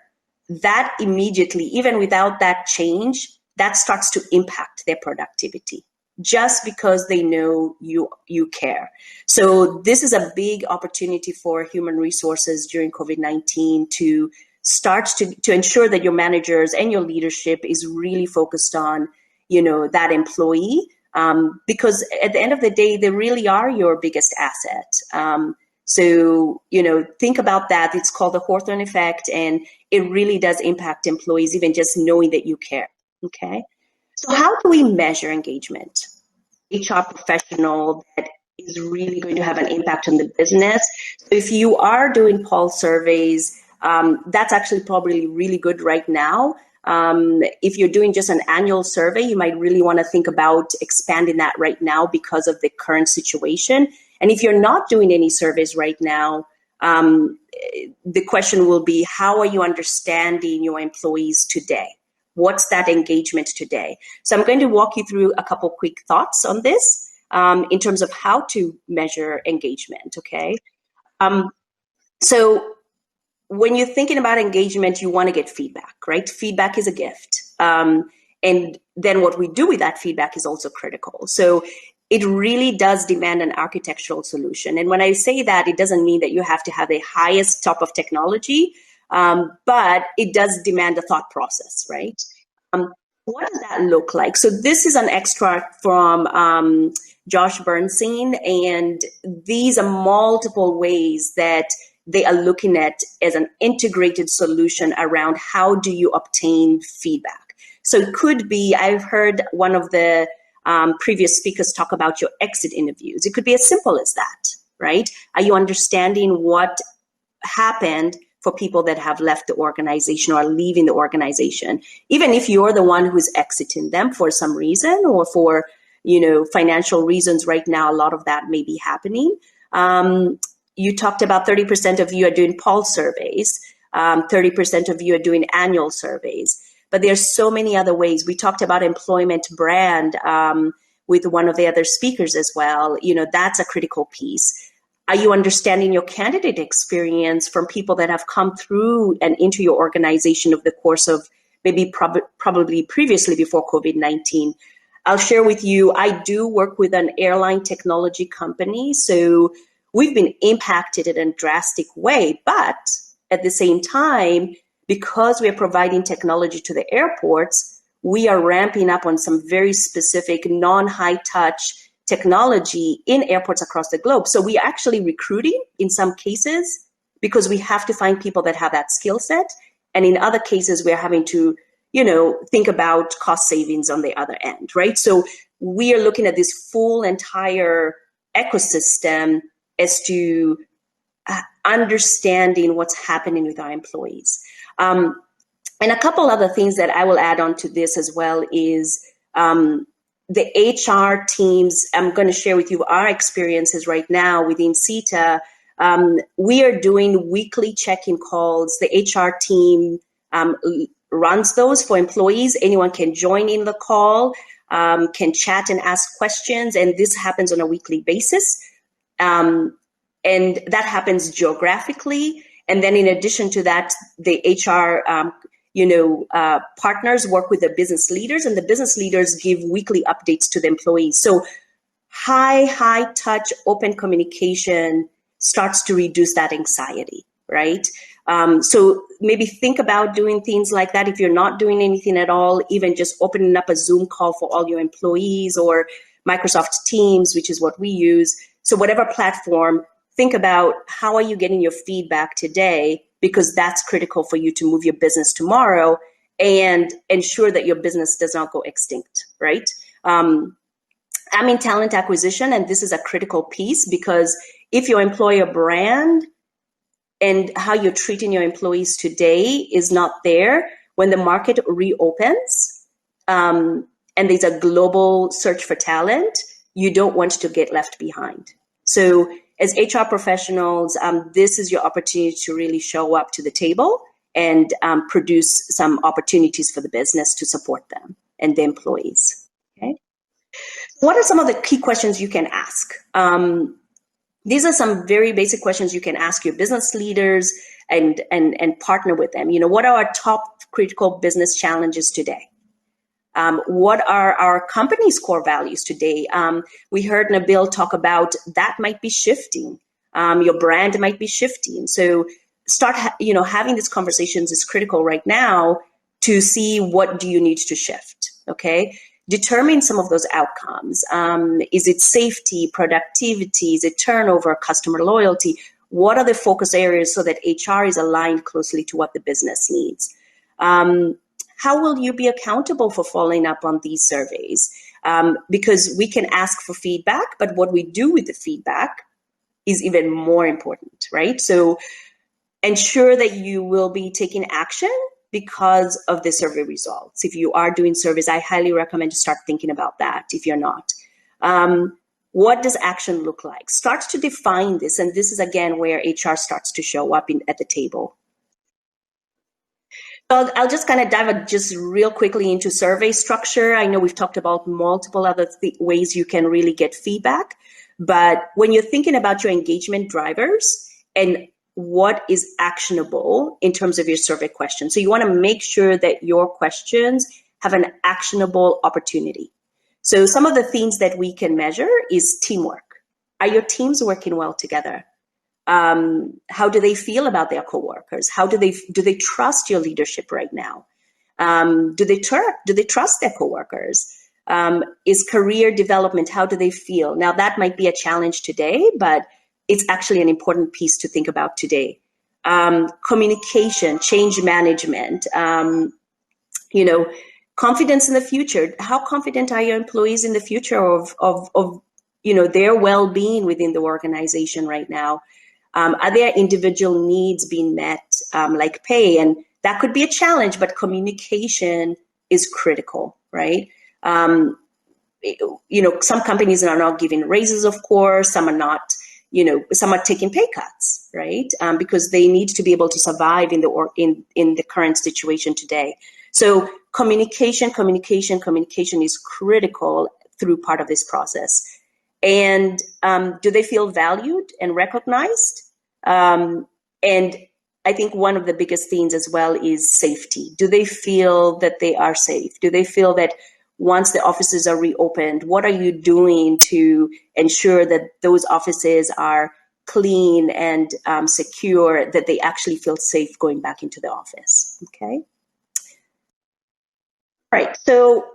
that immediately, even without that change, that starts to impact their productivity just because they know you care. So this is a big opportunity for human resources during COVID-19 to start to ensure that your managers and your leadership is really focused on, that employee, because at the end of the day, they really are your biggest asset. So, think about that. It's called the Hawthorne effect, and it really does impact employees, even just knowing that you care. Okay. So how do we measure engagement? HR professional that is really going to have an impact on the business. So if you are doing pulse surveys, that's actually probably really good right now. If you're doing just an annual survey, you might really want to think about expanding that right now because of the current situation. And if you're not doing any surveys right now, the question will be, how are you understanding your employees today? What's that engagement today? So I'm going to walk you through a couple quick thoughts on this in terms of how to measure engagement, okay? So when you're thinking about engagement, you want to get feedback, right? Feedback is a gift. And then what we do with that feedback is also critical. So it really does demand an architectural solution. And when I say that, it doesn't mean that you have to have the highest top of technology, but it does demand a thought process, right? What does that look like? So this is an extract from Josh Bernstein, and these are multiple ways that they are looking at as an integrated solution around how do you obtain feedback. So it could be, I've heard one of the previous speakers talk about your exit interviews. It could be as simple as that, right? Are you understanding what happened for people that have left the organization or are leaving the organization? Even if you're the one who's exiting them for some reason or for, financial reasons right now, a lot of that may be happening. You talked about 30% of you are doing pulse surveys. 30% of you are doing annual surveys. But there's so many other ways. We talked about employment brand with one of the other speakers as well. That's a critical piece. Are you understanding your candidate experience from people that have come through and into your organization over the course of maybe probably previously before COVID-19? I'll share with you, I do work with an airline technology company. So we've been impacted in a drastic way, but at the same time, because we're providing technology to the airports, we are ramping up on some very specific non-high touch technology in airports across the globe. So we are actually recruiting in some cases because we have to find people that have that skill set. And in other cases, we're having to, think about cost savings on the other end, right? So we are looking at this full entire ecosystem as to understanding what's happening with our employees. And a couple other things that I will add on to this as well is the HR teams. I'm going to share with you our experiences right now within CETA. We are doing weekly check-in calls. The HR team runs those for employees. Anyone can join in the call, can chat and ask questions, and this happens on a weekly basis. And that happens geographically. And then in addition to that, the HR partners work with the business leaders, and the business leaders give weekly updates to the employees. So high touch, open communication starts to reduce that anxiety, right? So maybe think about doing things like that. If you're not doing anything at all, even just opening up a Zoom call for all your employees or Microsoft Teams, which is what we use. So whatever platform, think about how are you getting your feedback today, because that's critical for you to move your business tomorrow and ensure that your business does not go extinct, right? I'm in talent acquisition, and this is a critical piece because if your employer brand and how you're treating your employees today is not there, when the market reopens and there's a global search for talent, you don't want to get left behind. So as HR professionals, this is your opportunity to really show up to the table and produce some opportunities for the business to support them and the employees. Okay. What are some of the key questions you can ask? these are some very basic questions you can ask your business leaders and partner with them. What are our top critical business challenges today? What are our company's core values today? We heard Nabil talk about that might be shifting. Your brand might be shifting. So start, having these conversations is critical right now to see what do you need to shift, okay? Determine some of those outcomes. Is it safety, productivity? Is it turnover, customer loyalty? What are the focus areas so that HR is aligned closely to what the business needs? How will you be accountable for following up on these surveys? Because we can ask for feedback, but what we do with the feedback is even more important, right? So ensure that you will be taking action because of the survey results. If you are doing surveys, I highly recommend to start thinking about that if you're not. What does action look like? Start to define this, and this is again where HR starts to show up at the table. So I'll just kind of dive just real quickly into survey structure. I know we've talked about multiple other ways you can really get feedback, but when you're thinking about your engagement drivers and what is actionable in terms of your survey questions. So you want to make sure that your questions have an actionable opportunity. So some of the things that we can measure is teamwork. Are your teams working well together? How do they feel about their coworkers? Do they trust your leadership right now? Do they trust their coworkers? Is career development, how do they feel? Now that might be a challenge today, but it's actually an important piece to think about today. Communication, change management, confidence in the future. How confident are your employees in the future of their well-being within the organization right now? Are their individual needs being met, like pay? And that could be a challenge, but communication is critical, right? Some companies are not giving raises, of course. Some are not. Some are taking pay cuts, right? Because they need to be able to survive in the current situation today. So communication is critical through part of this process. And do they feel valued and recognized? And I think one of the biggest things as well is safety. Do they feel that they are safe? Do they feel that once the offices are reopened, what are you doing to ensure that those offices are clean and secure, that they actually feel safe going back into the office? Okay. All right. So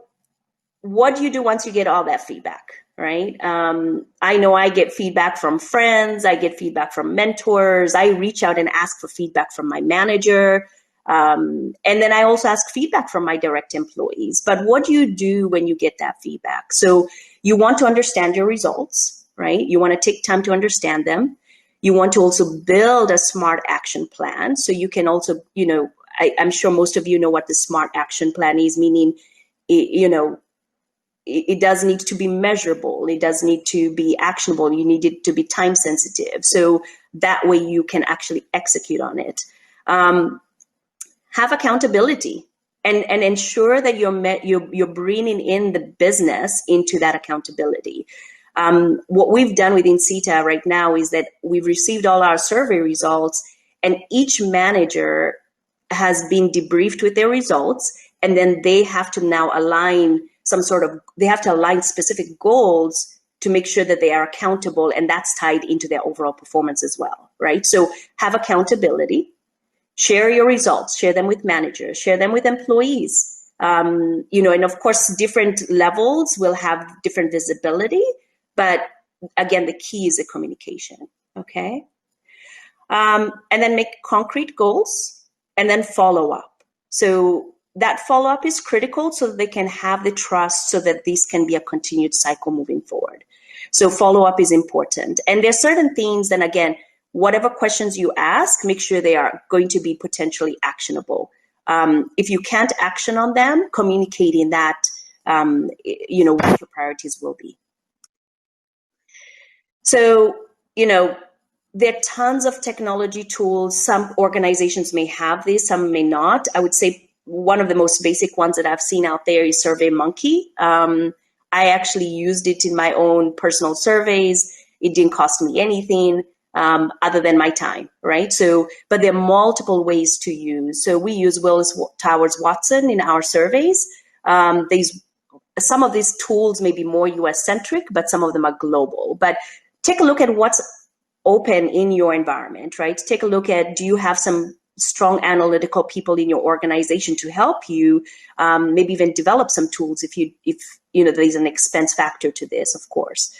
what do you do once you get all that feedback, right? I know I get feedback from friends. I get feedback from mentors. I reach out and ask for feedback from my manager. And then I also ask feedback from my direct employees. But what do you do when you get that feedback? So you want to understand your results, right? You want to take time to understand them. You want to also build a SMART action plan. So you can also, I'm sure most of you know what the SMART action plan is, meaning, it does need to be measurable. It does need to be actionable. You need it to be time sensitive. So that way you can actually execute on it. Have accountability and ensure that you're bringing in the business into that accountability. What we've done within CETA right now is that we've received all our survey results, and each manager has been debriefed with their results, and then they have to now align specific goals to make sure that they are accountable, and that's tied into their overall performance as well, right? So have accountability. Share your results, share them with managers, share them with employees. And of course, different levels will have different visibility, but again, the key is the communication, okay? And then make concrete goals and then follow up. So that follow up is critical so that they can have the trust so that this can be a continued cycle moving forward. So follow up is important. And there's certain things, then again, whatever questions you ask, make sure they are going to be potentially actionable. If you can't action on them, communicating that, what your priorities will be. So, there are tons of technology tools. Some organizations may have this, some may not. I would say one of the most basic ones that I've seen out there is SurveyMonkey. I actually used it in my own personal surveys. It didn't cost me anything other than my time, right? So, but there are multiple ways to use. So we use Willis Towers Watson in our surveys. Some of these tools may be more US centric, but some of them are global. But take a look at what's open in your environment, right? Take a look at, do you have some strong analytical people in your organization to help you, maybe even develop some tools if there's an expense factor to this, of course.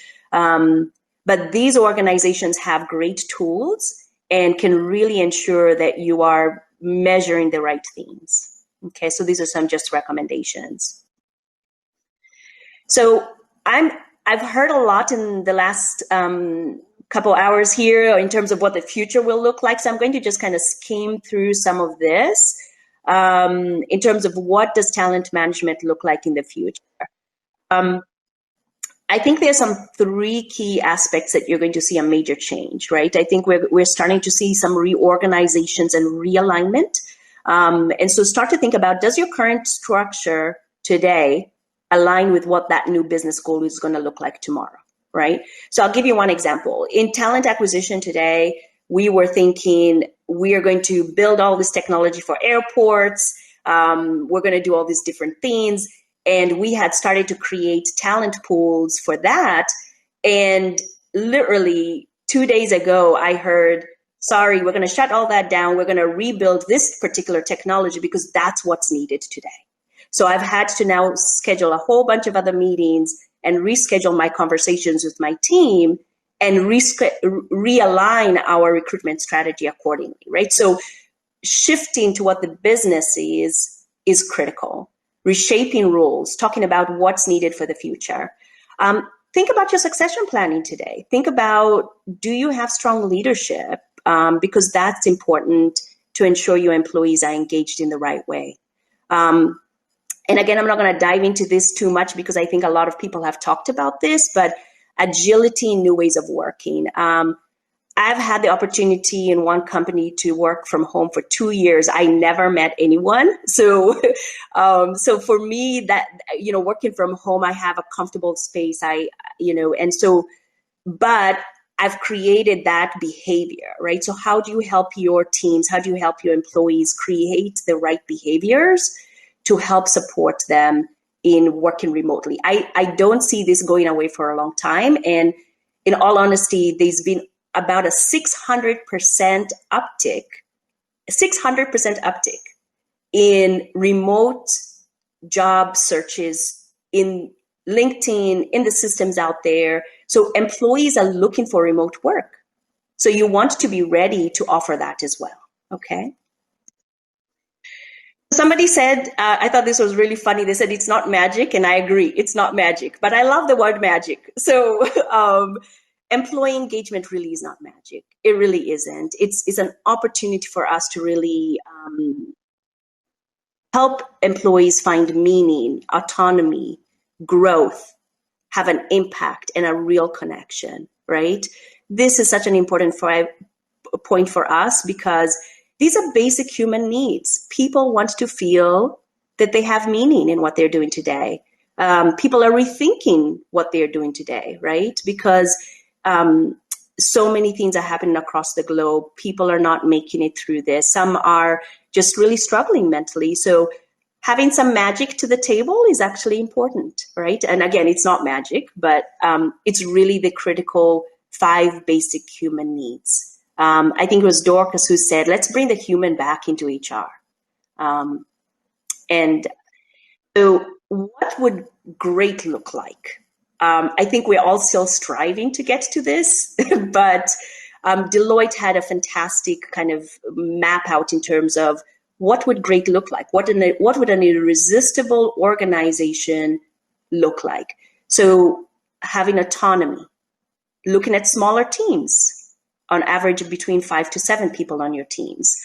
But these organizations have great tools and can really ensure that you are measuring the right things. Okay, so these are some just recommendations. So I've heard a lot in the last couple hours here in terms of what the future will look like. So I'm going to just kind of skim through some of this in terms of what does talent management look like in the future. I think there's some 3 key aspects that you're going to see a major change, right? I think we're starting to see some reorganizations and realignment. And so start to think about, does your current structure today align with what that new business goal is going to look like tomorrow, right? So I'll give you one example. In talent acquisition today, we were thinking we are going to build all this technology for airports. We're going to do all these different things. And we had started to create talent pools for that. And literally 2 days ago, I heard, sorry, we're going to shut all that down. We're going to rebuild this particular technology because that's what's needed today. So I've had to now schedule a whole bunch of other meetings and reschedule my conversations with my team and realign our recruitment strategy accordingly, right? So shifting to what the business is critical. Reshaping roles, talking about what's needed for the future. Think about your succession planning today. Think about, do you have strong leadership? Because that's important to ensure your employees are engaged in the right way. And again, I'm not going to dive into this too much because I think a lot of people have talked about this, but agility and new ways of working. I've had the opportunity in one company to work from home for 2 years. I never met anyone. So, so for me, that, working from home, I have a comfortable space. But I've created that behavior, right? So how do you help your teams? How do you help your employees create the right behaviors to help support them in working remotely? I don't see this going away for a long time. And in all honesty, there's been about a 600% uptick in remote job searches in LinkedIn, in the systems out there. So employees are looking for remote work. So you want to be ready to offer that as well, okay? Somebody said, I thought this was really funny. They said, it's not magic, and I agree, it's not magic, but I love the word magic. So employee engagement really is not magic. It really isn't. It's an opportunity for us to really help employees find meaning, autonomy, growth, have an impact, and a real connection, right? This is such an important point for us because these are basic human needs. People want to feel that they have meaning in what they're doing today. People are rethinking what they're doing today, right? Because so many things are happening across the globe. People are not making it through this. Some are just really struggling mentally. So having some magic to the table is actually important, right? And again, it's not magic, but it's really the critical 5 basic human needs. I think it was Dorcas who said, let's bring the human back into HR. And so what would great look like? I think we're all still striving to get to this, but Deloitte had a fantastic kind of map out in terms of what would great look like? What would an irresistible organization look like? So having autonomy, looking at smaller teams, on average between 5 to 7 people on your teams,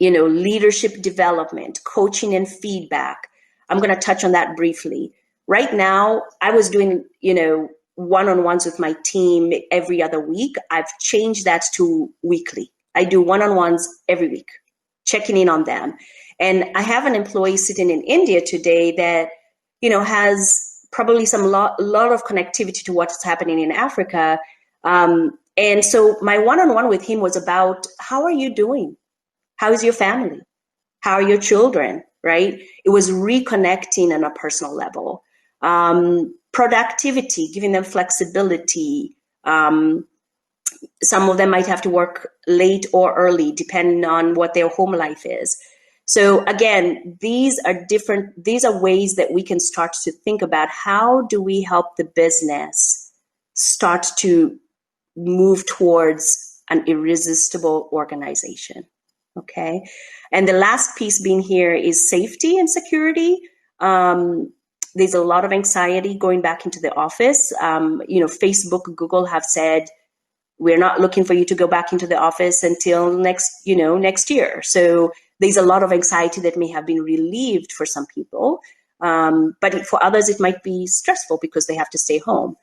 leadership development, coaching and feedback. I'm going to touch on that briefly. Right now, I was doing, one-on-ones with my team every other week. I've changed that to weekly. I do one-on-ones every week, checking in on them. And I have an employee sitting in India today that, has probably lot of connectivity to what's happening in Africa. And so my one-on-one with him was about, how are you doing? How is your family? How are your children, right? It was reconnecting on a personal level. Productivity, giving them flexibility. Some of them might have to work late or early, depending on what their home life is. So again, these are ways that we can start to think about, how do we help the business start to move towards an irresistible organization. Okay. And the last piece being here is safety and security. There's a lot of anxiety going back into the office. Facebook, Google have said, we're not looking for you to go back into the office until next year. So there's a lot of anxiety that may have been relieved for some people. But for others, it might be stressful because they have to stay home.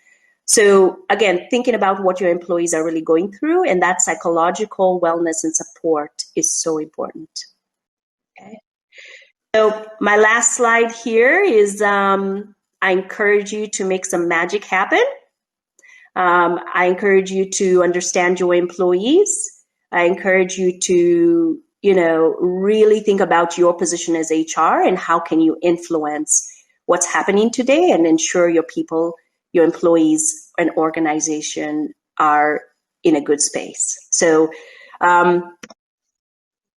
So again, thinking about what your employees are really going through, and that psychological wellness and support is so important. Okay. So my last slide here is I encourage you to make some magic happen. I encourage you to understand your employees. I encourage you to, really think about your position as HR and how can you influence what's happening today and ensure your people, your employees and organization are in a good space. So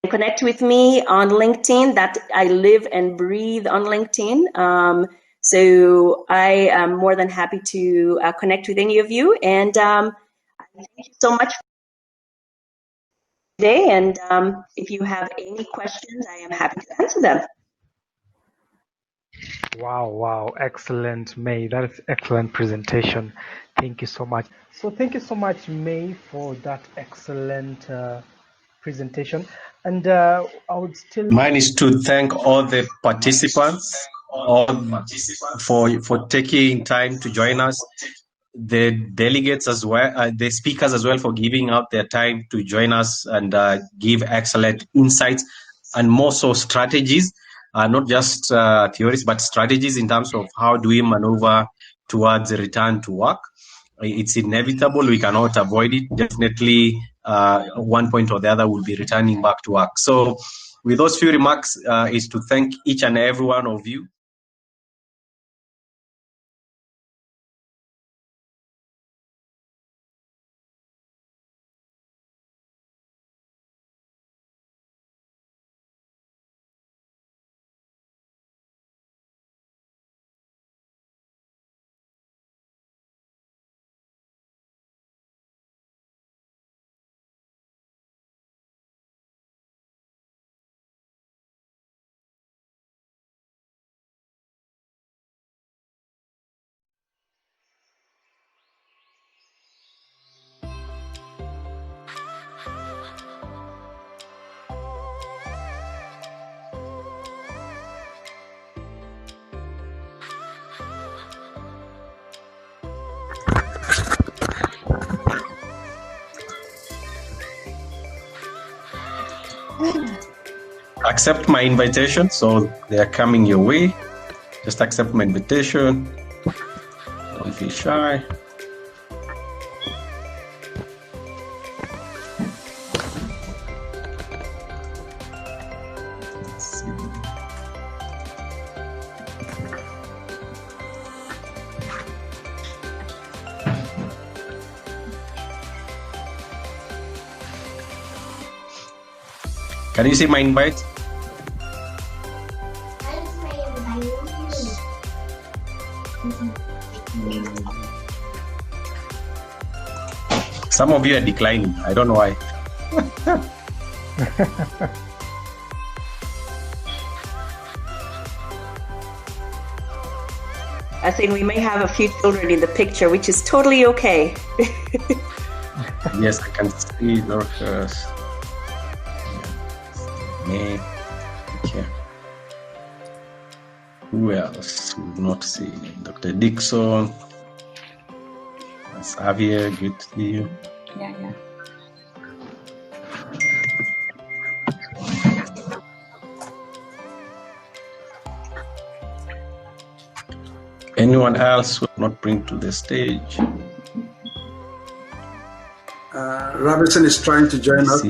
connect with me on LinkedIn. That I live and breathe on LinkedIn. So I am more than happy to connect with any of you. And thank you so much today. And if you have any questions, I am happy to answer them. Wow, excellent, May. That's excellent presentation. Thank you so much. So thank you so much, May, for that excellent presentation. And I would still... Mine is to thank all the participants for taking time to join us, the delegates as well, the speakers as well, for giving up their time to join us and give excellent insights, and more so strategies, not just theories, but strategies in terms of how do we maneuver towards a return to work. It's inevitable. We cannot avoid it. Definitely, one point or the other will be returning back to work. So with those few remarks, is to thank each and every one of you. Accept my invitation, so they are coming your way. Just accept my invitation. Don't feel shy. Can you see my invite? Some of you are declining. I don't know why. I think we may have a few children in the picture, which is totally okay. Yes, I can see Dorcas. Me. Okay. Who else? We've not seen Dr. Dixon. Xavier, good to see you. Yeah. Anyone else will not bring to the stage? Robertson is trying to join us.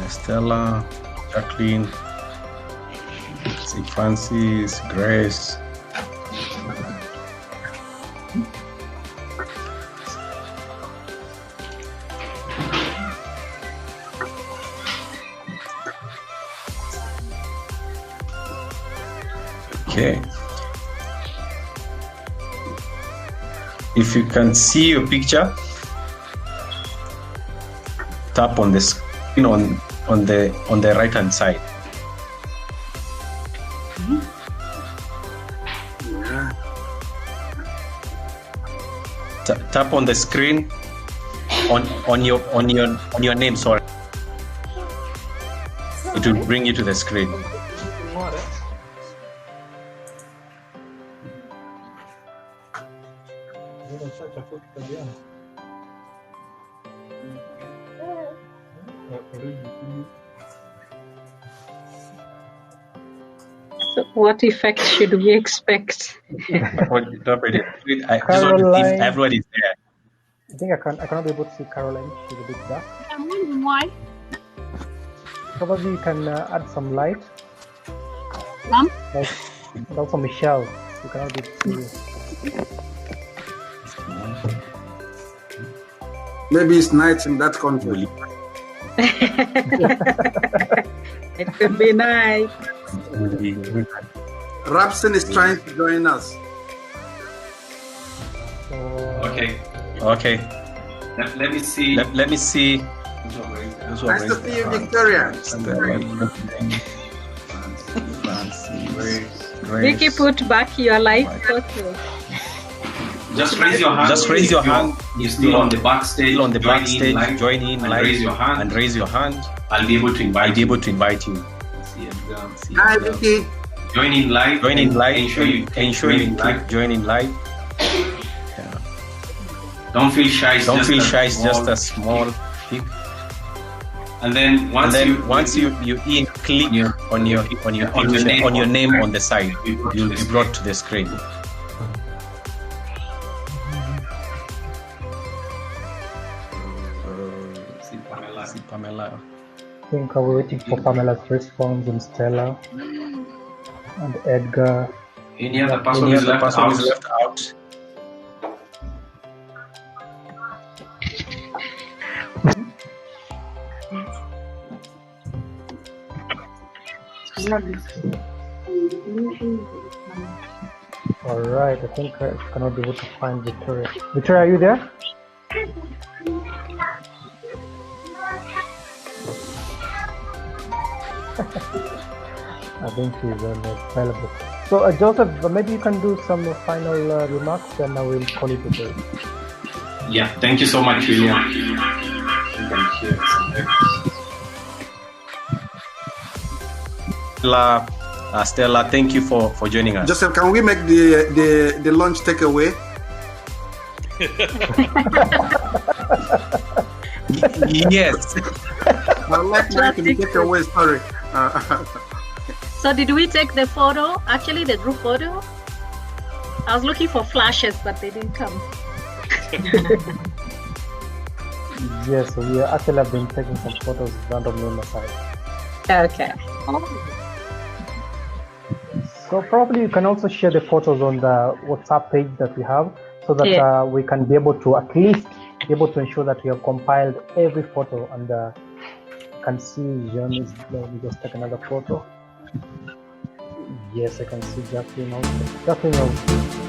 Stella, Jacqueline, Francis, Grace. Okay. If you can see your picture, tap on the screen on the right hand side. Yeah. Tap on the screen on your name. Sorry, it will bring you to the screen. So what effect should we expect? I want if Caroline. everybody's there. I think I cannot be able to see Caroline. She's a bit dark. I'm wondering why. Probably you can add some light. Like also Michelle. You cannot be able to see. Maybe it's night in that country. It could be nice. Rapson is trying to join us. Okay. Let me see. Let me see. Nice to see you, Victoria. Vicky, put back your live photo. Just raise your hand. Just raise your hand. You're still on the backstage. Join in live. And raise your hand. I'll be able to invite you. Hi, Vicky. Join in live. Ensure you click join in live. Yeah. Don't feel shy. It's just a small click. And then once you click on your picture, on your name on the side, you'll be brought to the screen. Pamela. I think we're waiting for Pamela's response and Stella and Edgar. Any other person is left out? All right, I think I cannot be able to find Victoria. Victoria, are you there? I think she's available. So, Joseph, maybe you can do some final remarks, and I will call it a day. Yeah, thank you so much, William. Stella, thank you for joining us. Joseph, can we make the lunch takeaway? Yes. I'd like mine to be takeaway. Sorry. So did we take the photo? Actually, the group photo? I was looking for flashes, but they didn't come. Yes, we actually have been taking some photos randomly on the side. Okay. So probably you can also share the photos on the WhatsApp page that we have, so that we can be able to at least be able to ensure that we have compiled every photo, and you can see Jean is there. We just take another photo. Yes, I can see Jacqueline also. Jacqueline also.